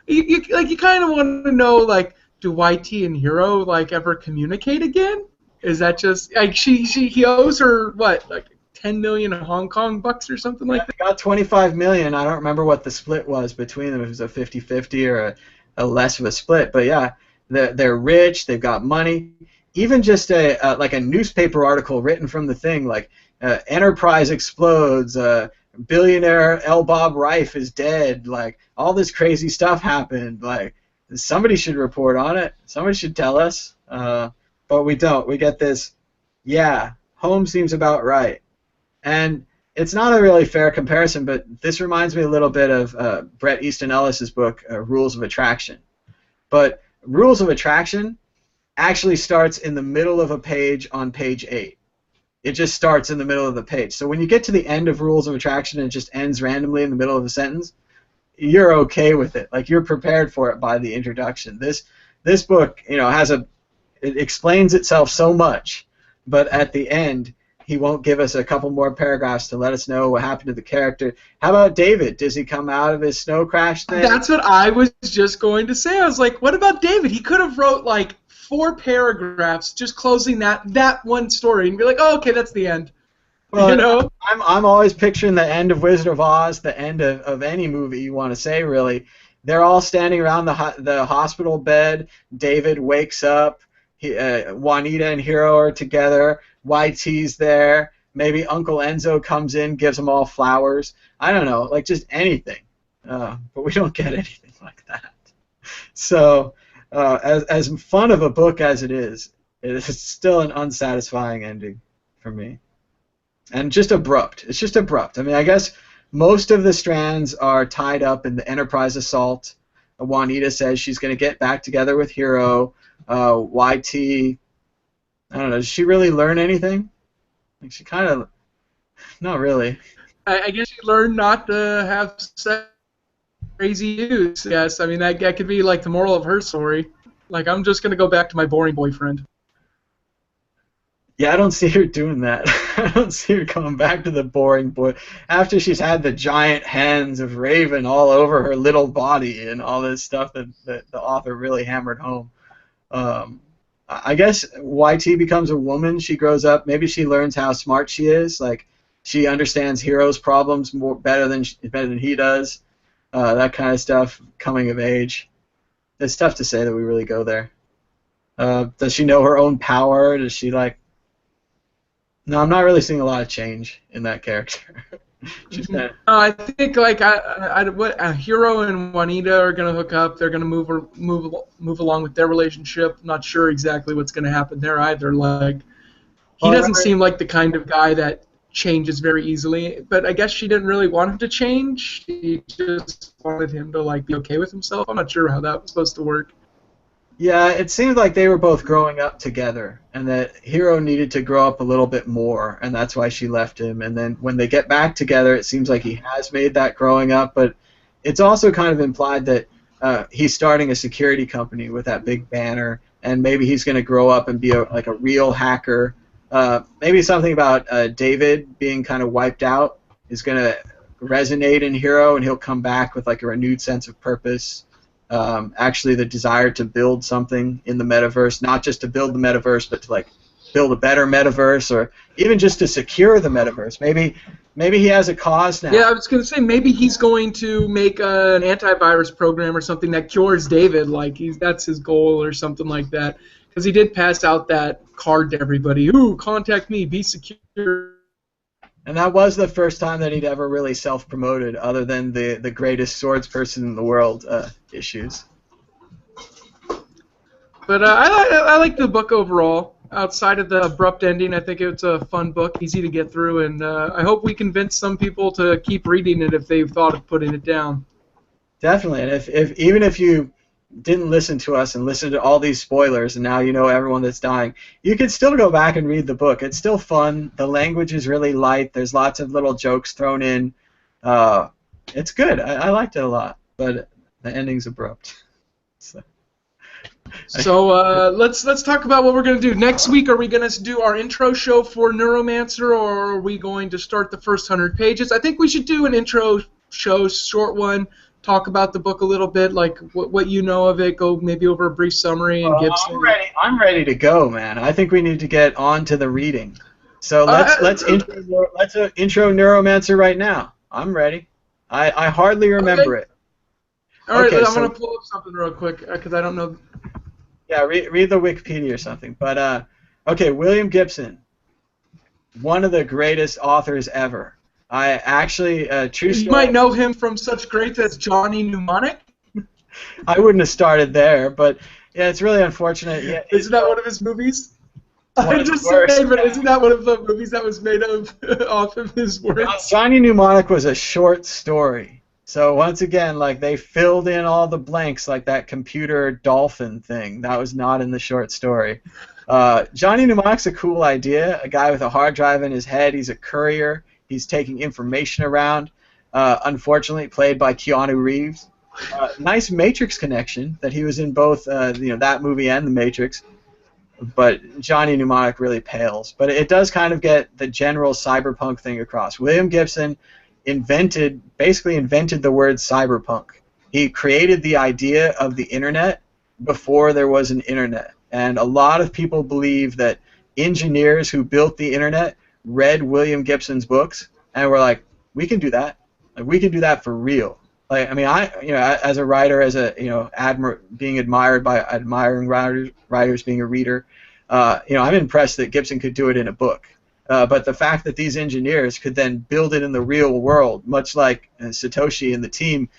Speaker 2: you kind of want to know, like, do YT and Hero like ever communicate again? Is that just like he owes her what, like 10 million Hong Kong bucks or something like that?
Speaker 1: Got 25 million. I don't remember what the split was between them. If it was a 50-50 or a less of a split. But yeah, they're rich. They've got money. Even just like a newspaper article written from the thing, like Enterprise explodes. Billionaire L. Bob Rife is dead. Like all this crazy stuff happened. Like somebody should report on it. Somebody should tell us. But we don't. We get this. Yeah, home seems about right. And it's not a really fair comparison, but this reminds me a little bit of Bret Easton Ellis's book, Rules of Attraction. But Rules of Attraction actually starts in the middle of a page on page 8. It just starts in the middle of the page. So when you get to the end of Rules of Attraction and it just ends randomly in the middle of a sentence, you're okay with it. Like you're prepared for it by the introduction. This book, it explains itself so much, but at the end he won't give us a couple more paragraphs to let us know what happened to the character. How about David? Does he come out of his snow crash thing?
Speaker 2: That's what I was just going to say. I was like, what about David? He could have wrote like 4 paragraphs just closing that one story and be like, oh, okay, that's the end.
Speaker 1: Well,
Speaker 2: you know?
Speaker 1: I'm always picturing the end of Wizard of Oz, the end of any movie you want to say, really. They're all standing around the hospital bed. David wakes up. Juanita and Hiro are together. YT's there. Maybe Uncle Enzo comes in, gives them all flowers. I don't know, like just anything. But we don't get anything like that. So, as fun of a book as it is still an unsatisfying ending for me. And just abrupt. It's just abrupt. I mean, I guess most of the strands are tied up in the Enterprise assault. Juanita says she's going to get back together with Hiro. YT, I don't know, does she really learn anything? Like, she kind of, not really.
Speaker 2: I guess she learned not to have sex crazy use. Yes, I mean, that could be like the moral of her story. Like, I'm just going to go back to my boring boyfriend.
Speaker 1: Yeah, I don't see her doing that. I don't see her coming back to the boring boy after she's had the giant hands of Raven all over her little body and all this stuff that the author really hammered home. I guess YT becomes a woman. She grows up. Maybe she learns how smart she is. Like she understands Hiro's problems better than he does. That kind of stuff. Coming of age. It's tough to say that we really go there. Does she know her own power? Does she like? No, I'm not really seeing a lot of change in that character.
Speaker 2: I think like Hiro and Juanita are gonna hook up. They're gonna move along with their relationship. Not sure exactly what's gonna happen there either. Like he doesn't seem like the kind of guy that changes very easily. But I guess she didn't really want him to change. She just wanted him to like be okay with himself. I'm not sure how that was supposed to work.
Speaker 1: Yeah, it seemed like they were both growing up together, and that Hiro needed to grow up a little bit more, and that's why she left him. And then when they get back together, it seems like he has made that growing up, but it's also kind of implied that he's starting a security company with that big banner, and maybe he's going to grow up and be like a real hacker. Maybe something about David being kind of wiped out is going to resonate in Hiro, and he'll come back with like a renewed sense of purpose. Actually the desire to build something in the metaverse, not just to build the metaverse, but to like build a better metaverse, or even just to secure the metaverse. Maybe he has a cause now.
Speaker 2: Yeah, I was going to say maybe he's going to make an antivirus program or something that cures David. Like that's his goal or something like that. Because he did pass out that card to everybody. Ooh, contact me, be secure.
Speaker 1: And that was the first time that he'd ever really self-promoted, other than the greatest swords person in the world issues.
Speaker 2: But I like the book overall. Outside of the abrupt ending, I think it's a fun book, easy to get through, and I hope we convince some people to keep reading it if they've thought of putting it down.
Speaker 1: Definitely, and even if you didn't listen to us and listen to all these spoilers and now you know everyone that's dying, you can still go back and read the book. It's still fun. The language is really light. There's lots of little jokes thrown in. It's good. I liked it a lot, but the ending's abrupt.
Speaker 2: So let's talk about what we're going to do. Next week, are we going to do our intro show for Neuromancer, or are we going to start the first 100 pages? I think we should do an intro show, short one, talk about the book a little bit, like what you know of it, go maybe over a brief summary, and Gibson.
Speaker 1: I'm ready to go, man. I think we need to get on to the reading. So let's intro Neuromancer right now. I'm ready. I hardly remember it.
Speaker 2: All right, I'm going to pull up something real quick because I don't know.
Speaker 1: Yeah, read the Wikipedia or something. But okay, William Gibson, one of the greatest authors ever. I actually, true story.
Speaker 2: You might know him from such greats as Johnny Mnemonic.
Speaker 1: I wouldn't have started there, but yeah, it's really unfortunate. Yeah,
Speaker 2: isn't that one of his movies? I'm just saying, but isn't that one of the movies that was made off of his works?
Speaker 1: Johnny Mnemonic was a short story. So once again, like they filled in all the blanks, like that computer dolphin thing. That was not in the short story. Johnny Mnemonic's a cool idea. A guy with a hard drive in his head. He's a courier. He's taking information around. unfortunately played by Keanu Reeves. Nice Matrix connection that he was in both that movie and The Matrix, but Johnny Mnemonic really pales. But it does kind of get the general cyberpunk thing across. William Gibson basically invented the word cyberpunk. He created the idea of the internet before there was an internet. And a lot of people believe that engineers who built the internet read William Gibson's books and were like, we can do that. Like, we can do that for real. Like, I mean, as a writer, being admired by admiring writers, being a reader, I'm impressed that Gibson could do it in a book. But the fact that these engineers could then build it in the real world, much like Satoshi and the team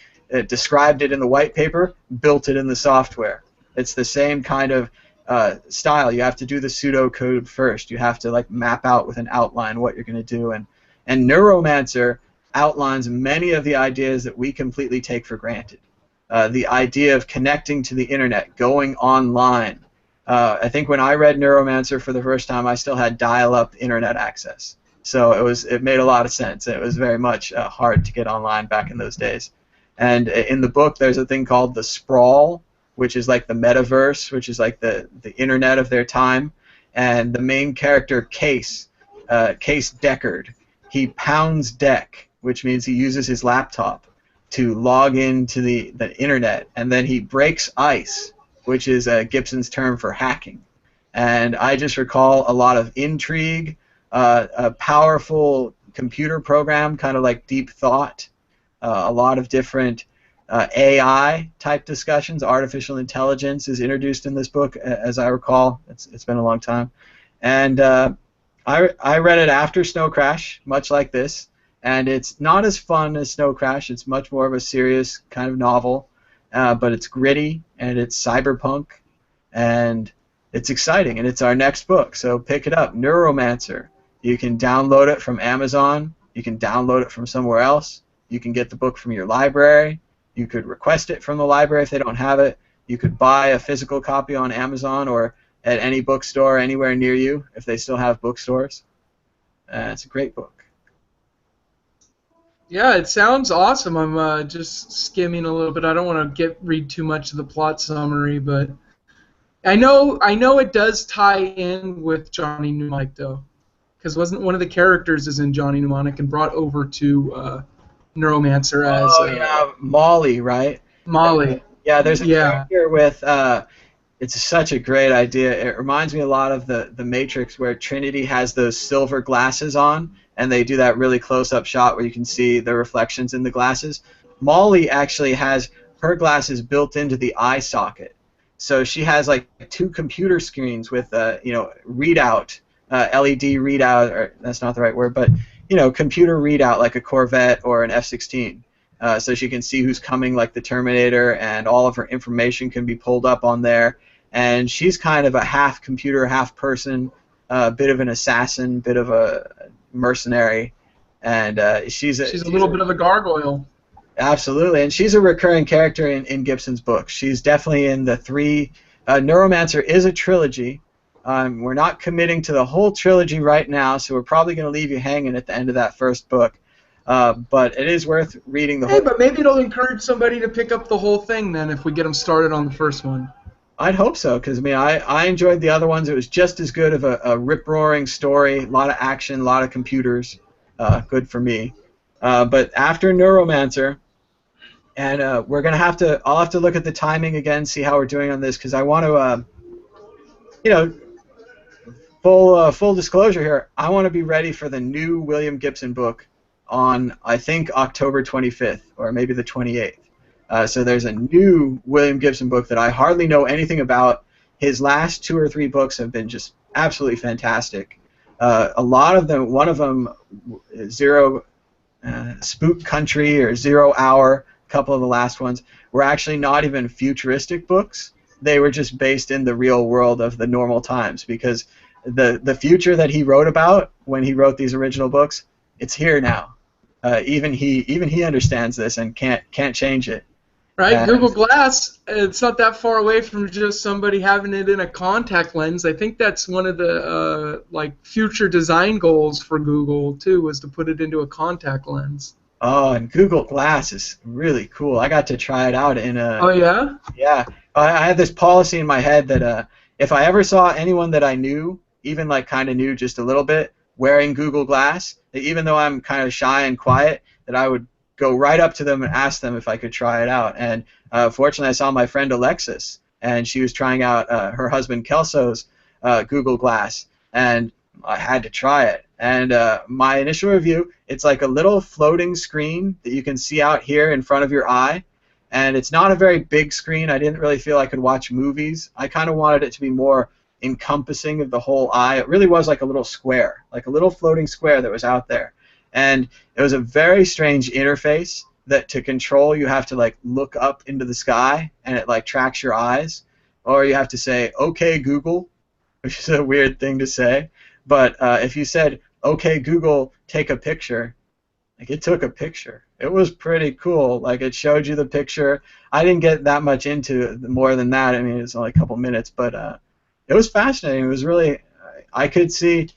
Speaker 1: described it in the white paper, built it in the software. It's the same kind of style. You have to do the pseudocode first. You have to map out with an outline what you're going to do. And Neuromancer outlines many of the ideas that we completely take for granted. The idea of connecting to the internet, going online. I think when I read Neuromancer for the first time, I still had dial-up internet access. So it made a lot of sense. It was very much hard to get online back in those days. And in the book, there's a thing called the sprawl, which is like the metaverse, which is like the internet of their time. And the main character, Case Deckard, he pounds deck, which means he uses his laptop to log into the internet, and then he breaks ice, which is Gibson's term for hacking. And I just recall a lot of intrigue, a powerful computer program, kind of like Deep Thought, a lot of different AI type discussions. Artificial intelligence is introduced in this book, as I recall. It's been a long time. And I read it after Snow Crash, much like this. And it's not as fun as Snow Crash. It's much more of a serious kind of novel, but it's gritty and it's cyberpunk, and it's exciting. And it's our next book, so pick it up, Neuromancer. You can download it from Amazon. You can download it from somewhere else. You can get the book from your library. You could request it from the library if they don't have it. You could buy a physical copy on Amazon or at any bookstore anywhere near you if they still have bookstores. It's a great book.
Speaker 2: Yeah, it sounds awesome. I'm just skimming a little bit. I don't want to read too much of the plot summary, but I know it does tie in with Johnny Mnemonic though, because wasn't one of the characters is in Johnny Mnemonic and brought over to Neuromancer as
Speaker 1: Molly, right?
Speaker 2: Molly.
Speaker 1: Yeah, there's a character with. It's such a great idea. It reminds me a lot of the Matrix, where Trinity has those silver glasses on, and they do that really close-up shot where you can see the reflections in the glasses. Molly actually has her glasses built into the eye socket, so she has like 2 computer screens with readout, LED readout, or that's not the right word, but computer readout like a Corvette or an F-16. So she can see who's coming like the Terminator, and all of her information can be pulled up on there. And she's kind of a half computer, half person, a bit of an assassin, bit of a mercenary, and she's a
Speaker 2: little bit of a gargoyle.
Speaker 1: Absolutely, and she's a recurring character in Gibson's books. She's definitely in the 3. Neuromancer is a trilogy. We're not committing to the whole trilogy right now, so we're probably going to leave you hanging at the end of that first book. But it is worth reading the whole.
Speaker 2: Hey, but maybe it'll encourage somebody to pick up the whole thing then if we get them started on the first one.
Speaker 1: I'd hope so, because I enjoyed the other ones. It was just as good of a rip-roaring story, a lot of action, a lot of computers. Good for me. But after Neuromancer, and I'll have to look at the timing again, see how we're doing on this, because I want to, full disclosure here, I want to be ready for the new William Gibson book on, I think, October 25th, or maybe the 28th. So there's a new William Gibson book that I hardly know anything about. His last 2 or 3 books have been just absolutely fantastic. A lot of them, one of them, Zero Spook Country or 0 Hour, a couple of the last ones, were actually not even futuristic books. They were just based in the real world of the normal times, because the future that he wrote about when he wrote these original books, it's here now. Even he understands this and can't change it.
Speaker 2: Right, Google Glass, it's not that far away from just somebody having it in a contact lens. I think that's one of the future design goals for Google too, was to put it into a contact lens.
Speaker 1: Oh, and Google Glass is really cool. I got to try it out in a.
Speaker 2: Oh yeah.
Speaker 1: Yeah, I had this policy in my head that if I ever saw anyone that I knew, even like kind of knew just a little bit, wearing Google Glass, that even though I'm kind of shy and quiet, that I would go right up to them and ask them if I could try it out. And fortunately, I saw my friend Alexis, and she was trying out her husband Kelso's Google Glass, and I had to try it. And my initial review, it's like a little floating screen that you can see out here in front of your eye. And it's not a very big screen. I didn't really feel I could watch movies. I kind of wanted it to be more encompassing of the whole eye. It really was like a little square, like a little floating square that was out there. And it was a very strange interface that to control you have to like look up into the sky and it like tracks your eyes. Or you have to say, "Okay, Google," which is a weird thing to say. But if you said, "Okay, Google, take a picture," like it took a picture. It was pretty cool. Like it showed you the picture. I didn't get that much into it more than that. I mean, it was only a couple minutes, but it was fascinating. It was really, I could see.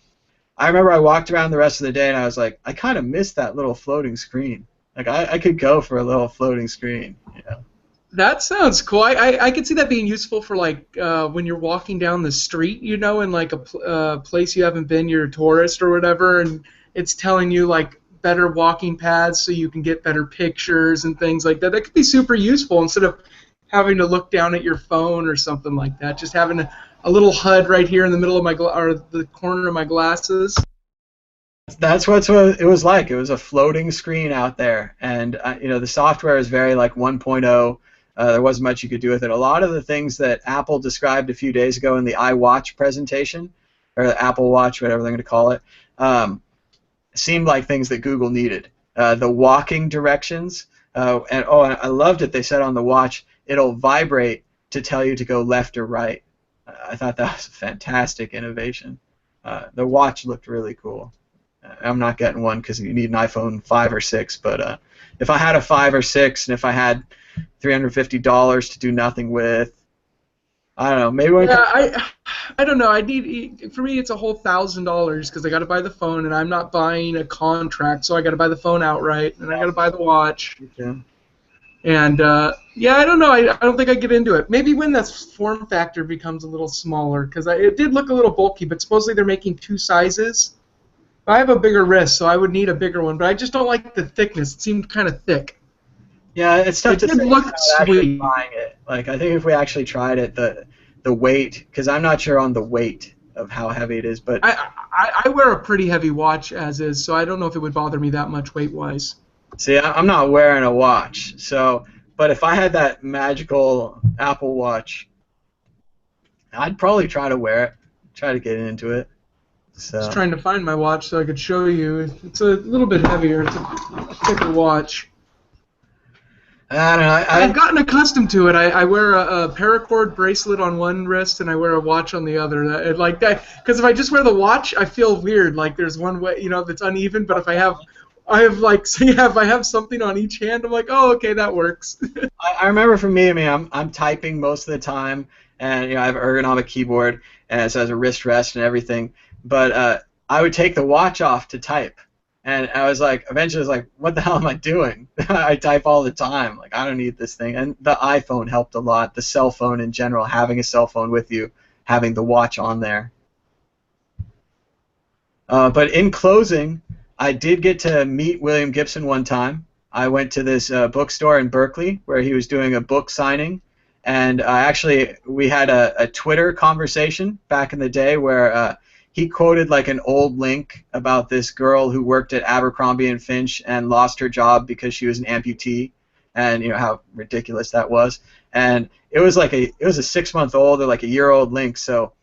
Speaker 1: I remember I walked around the rest of the day and I was like, I kind of missed that little floating screen. Like I could go for a little floating screen. You know.
Speaker 2: That sounds cool. I could see that being useful for like when you're walking down the street, you know, in like a place you haven't been, you're a tourist or whatever, and it's telling you like better walking paths so you can get better pictures and things like that. That could be super useful instead of having to look down at your phone or something like that. Just having a little HUD right here in the middle of my or the corner of my glasses.
Speaker 1: That's what it was like. It was a floating screen out there, and you know the software is very like 1.0. There wasn't much you could do with it. A lot of the things that Apple described a few days ago in the iWatch presentation, or the Apple Watch, whatever they're going to call it, seemed like things that Google needed. The walking directions, and I loved it. They said on the watch it'll vibrate to tell you to go left or right. I thought that was a fantastic innovation. The watch looked really cool. I'm not getting one because you need an iPhone 5 or 6, but if I had a 5 or 6 and if I had $350 to do nothing with, I don't know, maybe when
Speaker 2: I don't know. I need for me it's a whole $1,000 because I got to buy the phone and I'm not buying a contract, so I got to buy the phone outright and I got to buy the watch.
Speaker 1: Yeah.
Speaker 2: And yeah, I don't know. I don't think I get into it. Maybe when the form factor becomes a little smaller because it did look a little bulky, but supposedly they're making 2 sizes. I have a bigger wrist, so I would need a bigger one, but I just don't like the thickness. It seemed kind of thick.
Speaker 1: Yeah, it's tough to say
Speaker 2: look
Speaker 1: without
Speaker 2: sweet.
Speaker 1: actually buying it. Like I think if we actually tried it, the weight, because I'm not sure on the weight of how heavy it is, but
Speaker 2: I wear a pretty heavy watch as is, so I don't know if it would bother me that much weight-wise.
Speaker 1: see, I'm not wearing a watch, so but if I had that magical Apple Watch, I'd probably try to wear it, try to get into it. So.
Speaker 2: Just trying to find my watch so I could show you. It's a little bit heavier. It's a thicker watch.
Speaker 1: I don't know.
Speaker 2: I've gotten accustomed to it. I wear a paracord bracelet on one wrist and I wear a watch on the other. Like that, because if I just wear the watch, I feel weird. Like there's one way, you know, that's uneven. But if I have like, so yeah, if I have something on each hand, I'm like, oh, okay, that works.
Speaker 1: I remember for me, I mean, I'm typing most of the time, and you know, I have an ergonomic keyboard, and so it has a wrist rest and everything. But I would take the watch off to type. And I was like, eventually I was like, what the hell am I doing? I type all the time. Like, I don't need this thing. And the iPhone helped a lot. The cell phone in general, having a cell phone with you, having the watch on there. But in closing, I did get to meet William Gibson one time. I went to this bookstore in Berkeley where he was doing a book signing. And actually, we had a Twitter conversation back in the day where he quoted like an old link about this girl who worked at Abercrombie and Finch and lost her job because she was an amputee, and you know how ridiculous that was. And it was like it was a 6-month-old or like a year-old link, so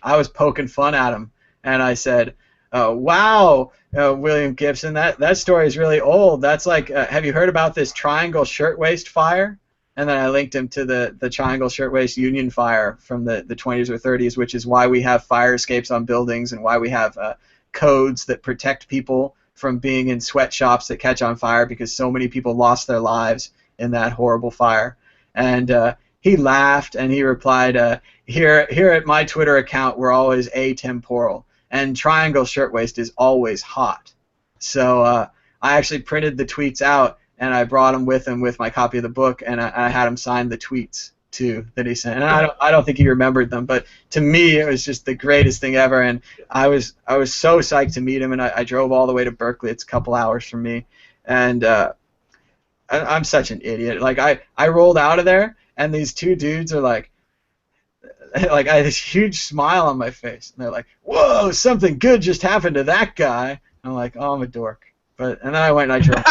Speaker 1: I was poking fun at him, and I said, "Wow, William Gibson, that story is really old. That's like, have you heard about this Triangle Shirtwaist Fire?" And then I linked him to the Triangle Shirtwaist Union Fire from the 20s or 30s, which is why we have fire escapes on buildings and why we have codes that protect people from being in sweatshops that catch on fire because so many people lost their lives in that horrible fire. And he laughed and he replied, here at my Twitter account, we're always atemporal, and Triangle Shirtwaist is always hot. So I actually printed the tweets out, and I brought them with him with my copy of the book, and I had him sign the tweets too that he sent. And I don't think he remembered them, but to me it was just the greatest thing ever, and I was so psyched to meet him, and I drove all the way to Berkeley. It's a couple hours from me, and I'm such an idiot. Like I rolled out of there, and these two dudes are like I had this huge smile on my face, and they're like, "Whoa, something good just happened to that guy." And I'm like, "Oh, I'm a dork." And then I went and I drove.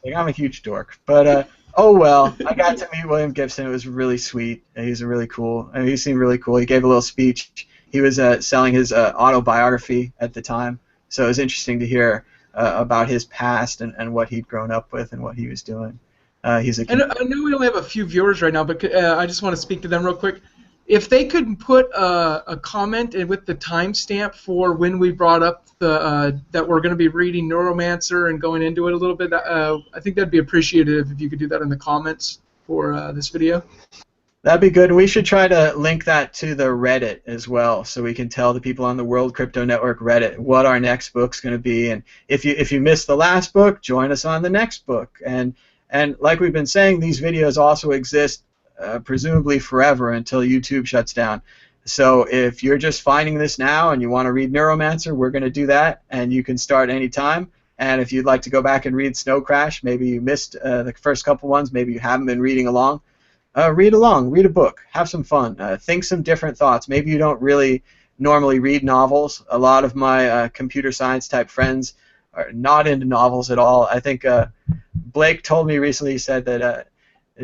Speaker 1: Like, I'm a huge dork, but oh well. I got to meet William Gibson. It was really sweet. And he's really cool. I mean, he seemed really cool. He gave a little speech. He was selling his autobiography at the time, so it was interesting to hear about his past and what he'd grown up with and what he was doing. He's a.
Speaker 2: I know we only have a few viewers right now, but I just want to speak to them real quick. If they could put a comment in with the timestamp for when we brought up the that we're going to be reading Neuromancer and going into it a little bit, I think that'd be appreciative if you could do that in the comments for this video.
Speaker 1: That'd be good. We should try to link that to the Reddit as well, so we can tell the people on the World Crypto Network Reddit what our next book's going to be. And if you missed the last book, join us on the next book. And like we've been saying, these videos also exist presumably forever until YouTube shuts down. So if you're just finding this now and you want to read Neuromancer, we're going to do that, and you can start anytime. And if you'd like to go back and read Snow Crash, maybe you missed the first couple ones, maybe you haven't been reading along, read along, read a book, have some fun, think some different thoughts. Maybe you don't really normally read novels. A lot of my computer science type friends are not into novels at all. I think Blake told me recently, he said that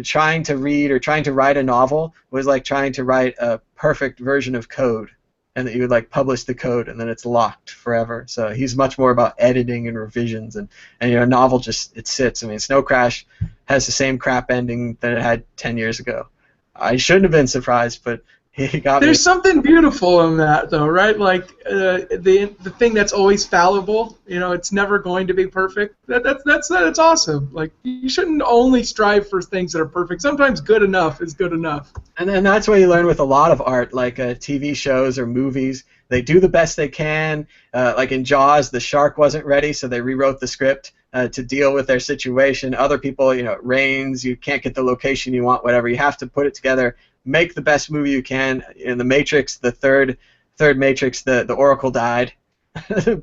Speaker 1: trying to read or trying to write a novel was like trying to write a perfect version of code, and that you would like publish the code and then it's locked forever. So he's much more about editing and revisions, and you know, a novel just, it sits. I mean, Snow Crash has the same crap ending that it had 10 years ago. I shouldn't have been surprised, but he got
Speaker 2: There's
Speaker 1: me.
Speaker 2: something beautiful in that, though, right? Like the thing that's always fallible. You know, it's never going to be perfect. That's awesome. Like, you shouldn't only strive for things that are perfect. Sometimes good enough is good enough.
Speaker 1: And that's what you learn with a lot of art, like TV shows or movies. They do the best they can. Like in Jaws, the shark wasn't ready, so they rewrote the script to deal with their situation. Other people, you know, it rains, you can't get the location you want, whatever. You have to put it together, make the best movie you can. In the Matrix, the third Matrix, the Oracle died.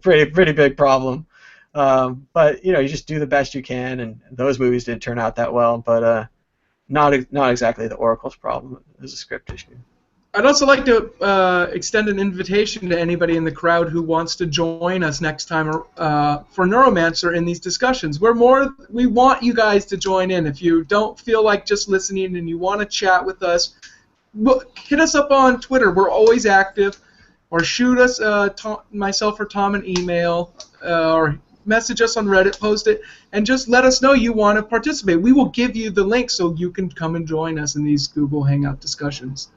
Speaker 1: pretty big problem. But you know, you just do the best you can, and those movies didn't turn out that well. But not exactly the Oracle's problem. It was a script issue.
Speaker 2: I'd also like to extend an invitation to anybody in the crowd who wants to join us next time for Neuromancer in these discussions. We want you guys to join in. If you don't feel like just listening and you want to chat with us, hit us up on Twitter. We're always active. Or shoot us, myself or Tom, an email, or message us on Reddit, post it, and just let us know you want to participate. We will give you the link so you can come and join us in these Google Hangout discussions.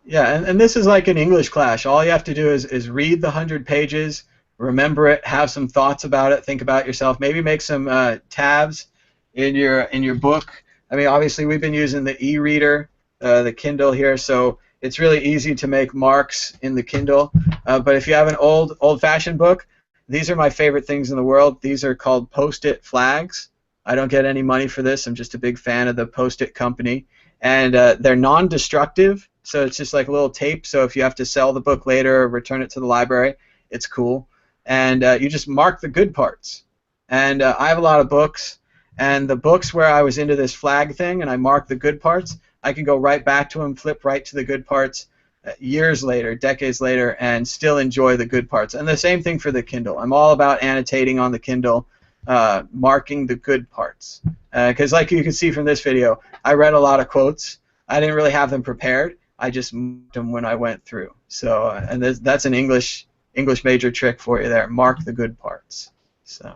Speaker 1: Yeah, and this is like an English class. All you have to do is read the 100 pages, remember it, have some thoughts about it, think about yourself, maybe make some tabs in your book. I mean, obviously we've been using the e-reader, the Kindle here, so it's really easy to make marks in the Kindle. But if you have an old-fashioned book, these are my favorite things in the world. These are called Post-it flags. I don't get any money for this. I'm just a big fan of the Post-it company. And they're non-destructive, so it's just like a little tape. So if you have to sell the book later or return it to the library, it's cool. And you just mark the good parts. And I have a lot of books, and the books where I was into this flag thing and I marked the good parts, I can go right back to them, flip right to the good parts years later, decades later, and still enjoy the good parts. And the same thing for the Kindle. I'm all about annotating on the Kindle, marking the good parts. Because like you can see from this video, I read a lot of quotes. I didn't really have them prepared. I just marked them when I went through. So, and that's an English major trick for you there. Mark the good parts. So,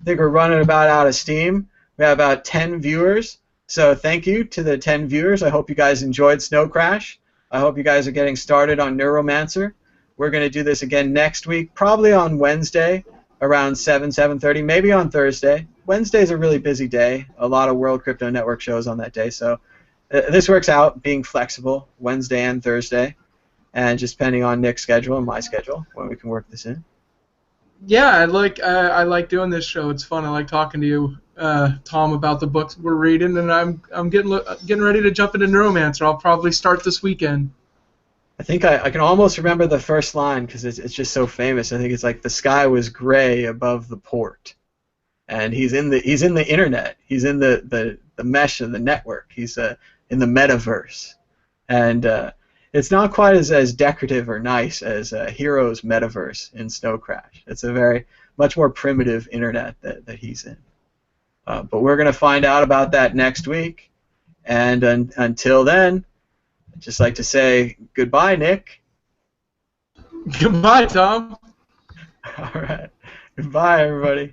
Speaker 1: I think we're running about out of steam. We have about 10 viewers. So thank you to the 10 viewers. I hope you guys enjoyed Snow Crash. I hope you guys are getting started on Neuromancer. We're going to do this again next week, probably on Wednesday around 7:30, maybe on Thursday. Wednesday's a really busy day. A lot of World Crypto Network shows on that day. So this works out, being flexible, Wednesday and Thursday, and just depending on Nick's schedule and my schedule when we can work this in.
Speaker 2: Yeah, I like doing this show. It's fun. I like talking to you, Tom, about the books we're reading, and I'm getting ready to jump into Neuromancer. I'll probably start this weekend.
Speaker 1: I think I can almost remember the first line because it's just so famous. I think it's like the sky was gray above the port, and he's in the internet. He's in the mesh of the network. He's in the metaverse, and it's not quite as decorative or nice as Hero's metaverse in Snow Crash. It's a very much more primitive internet that he's in. But we're gonna find out about that next week, and until then, I'd just like to say goodbye, Nick.
Speaker 2: Goodbye, Tom.
Speaker 1: All right, goodbye, everybody.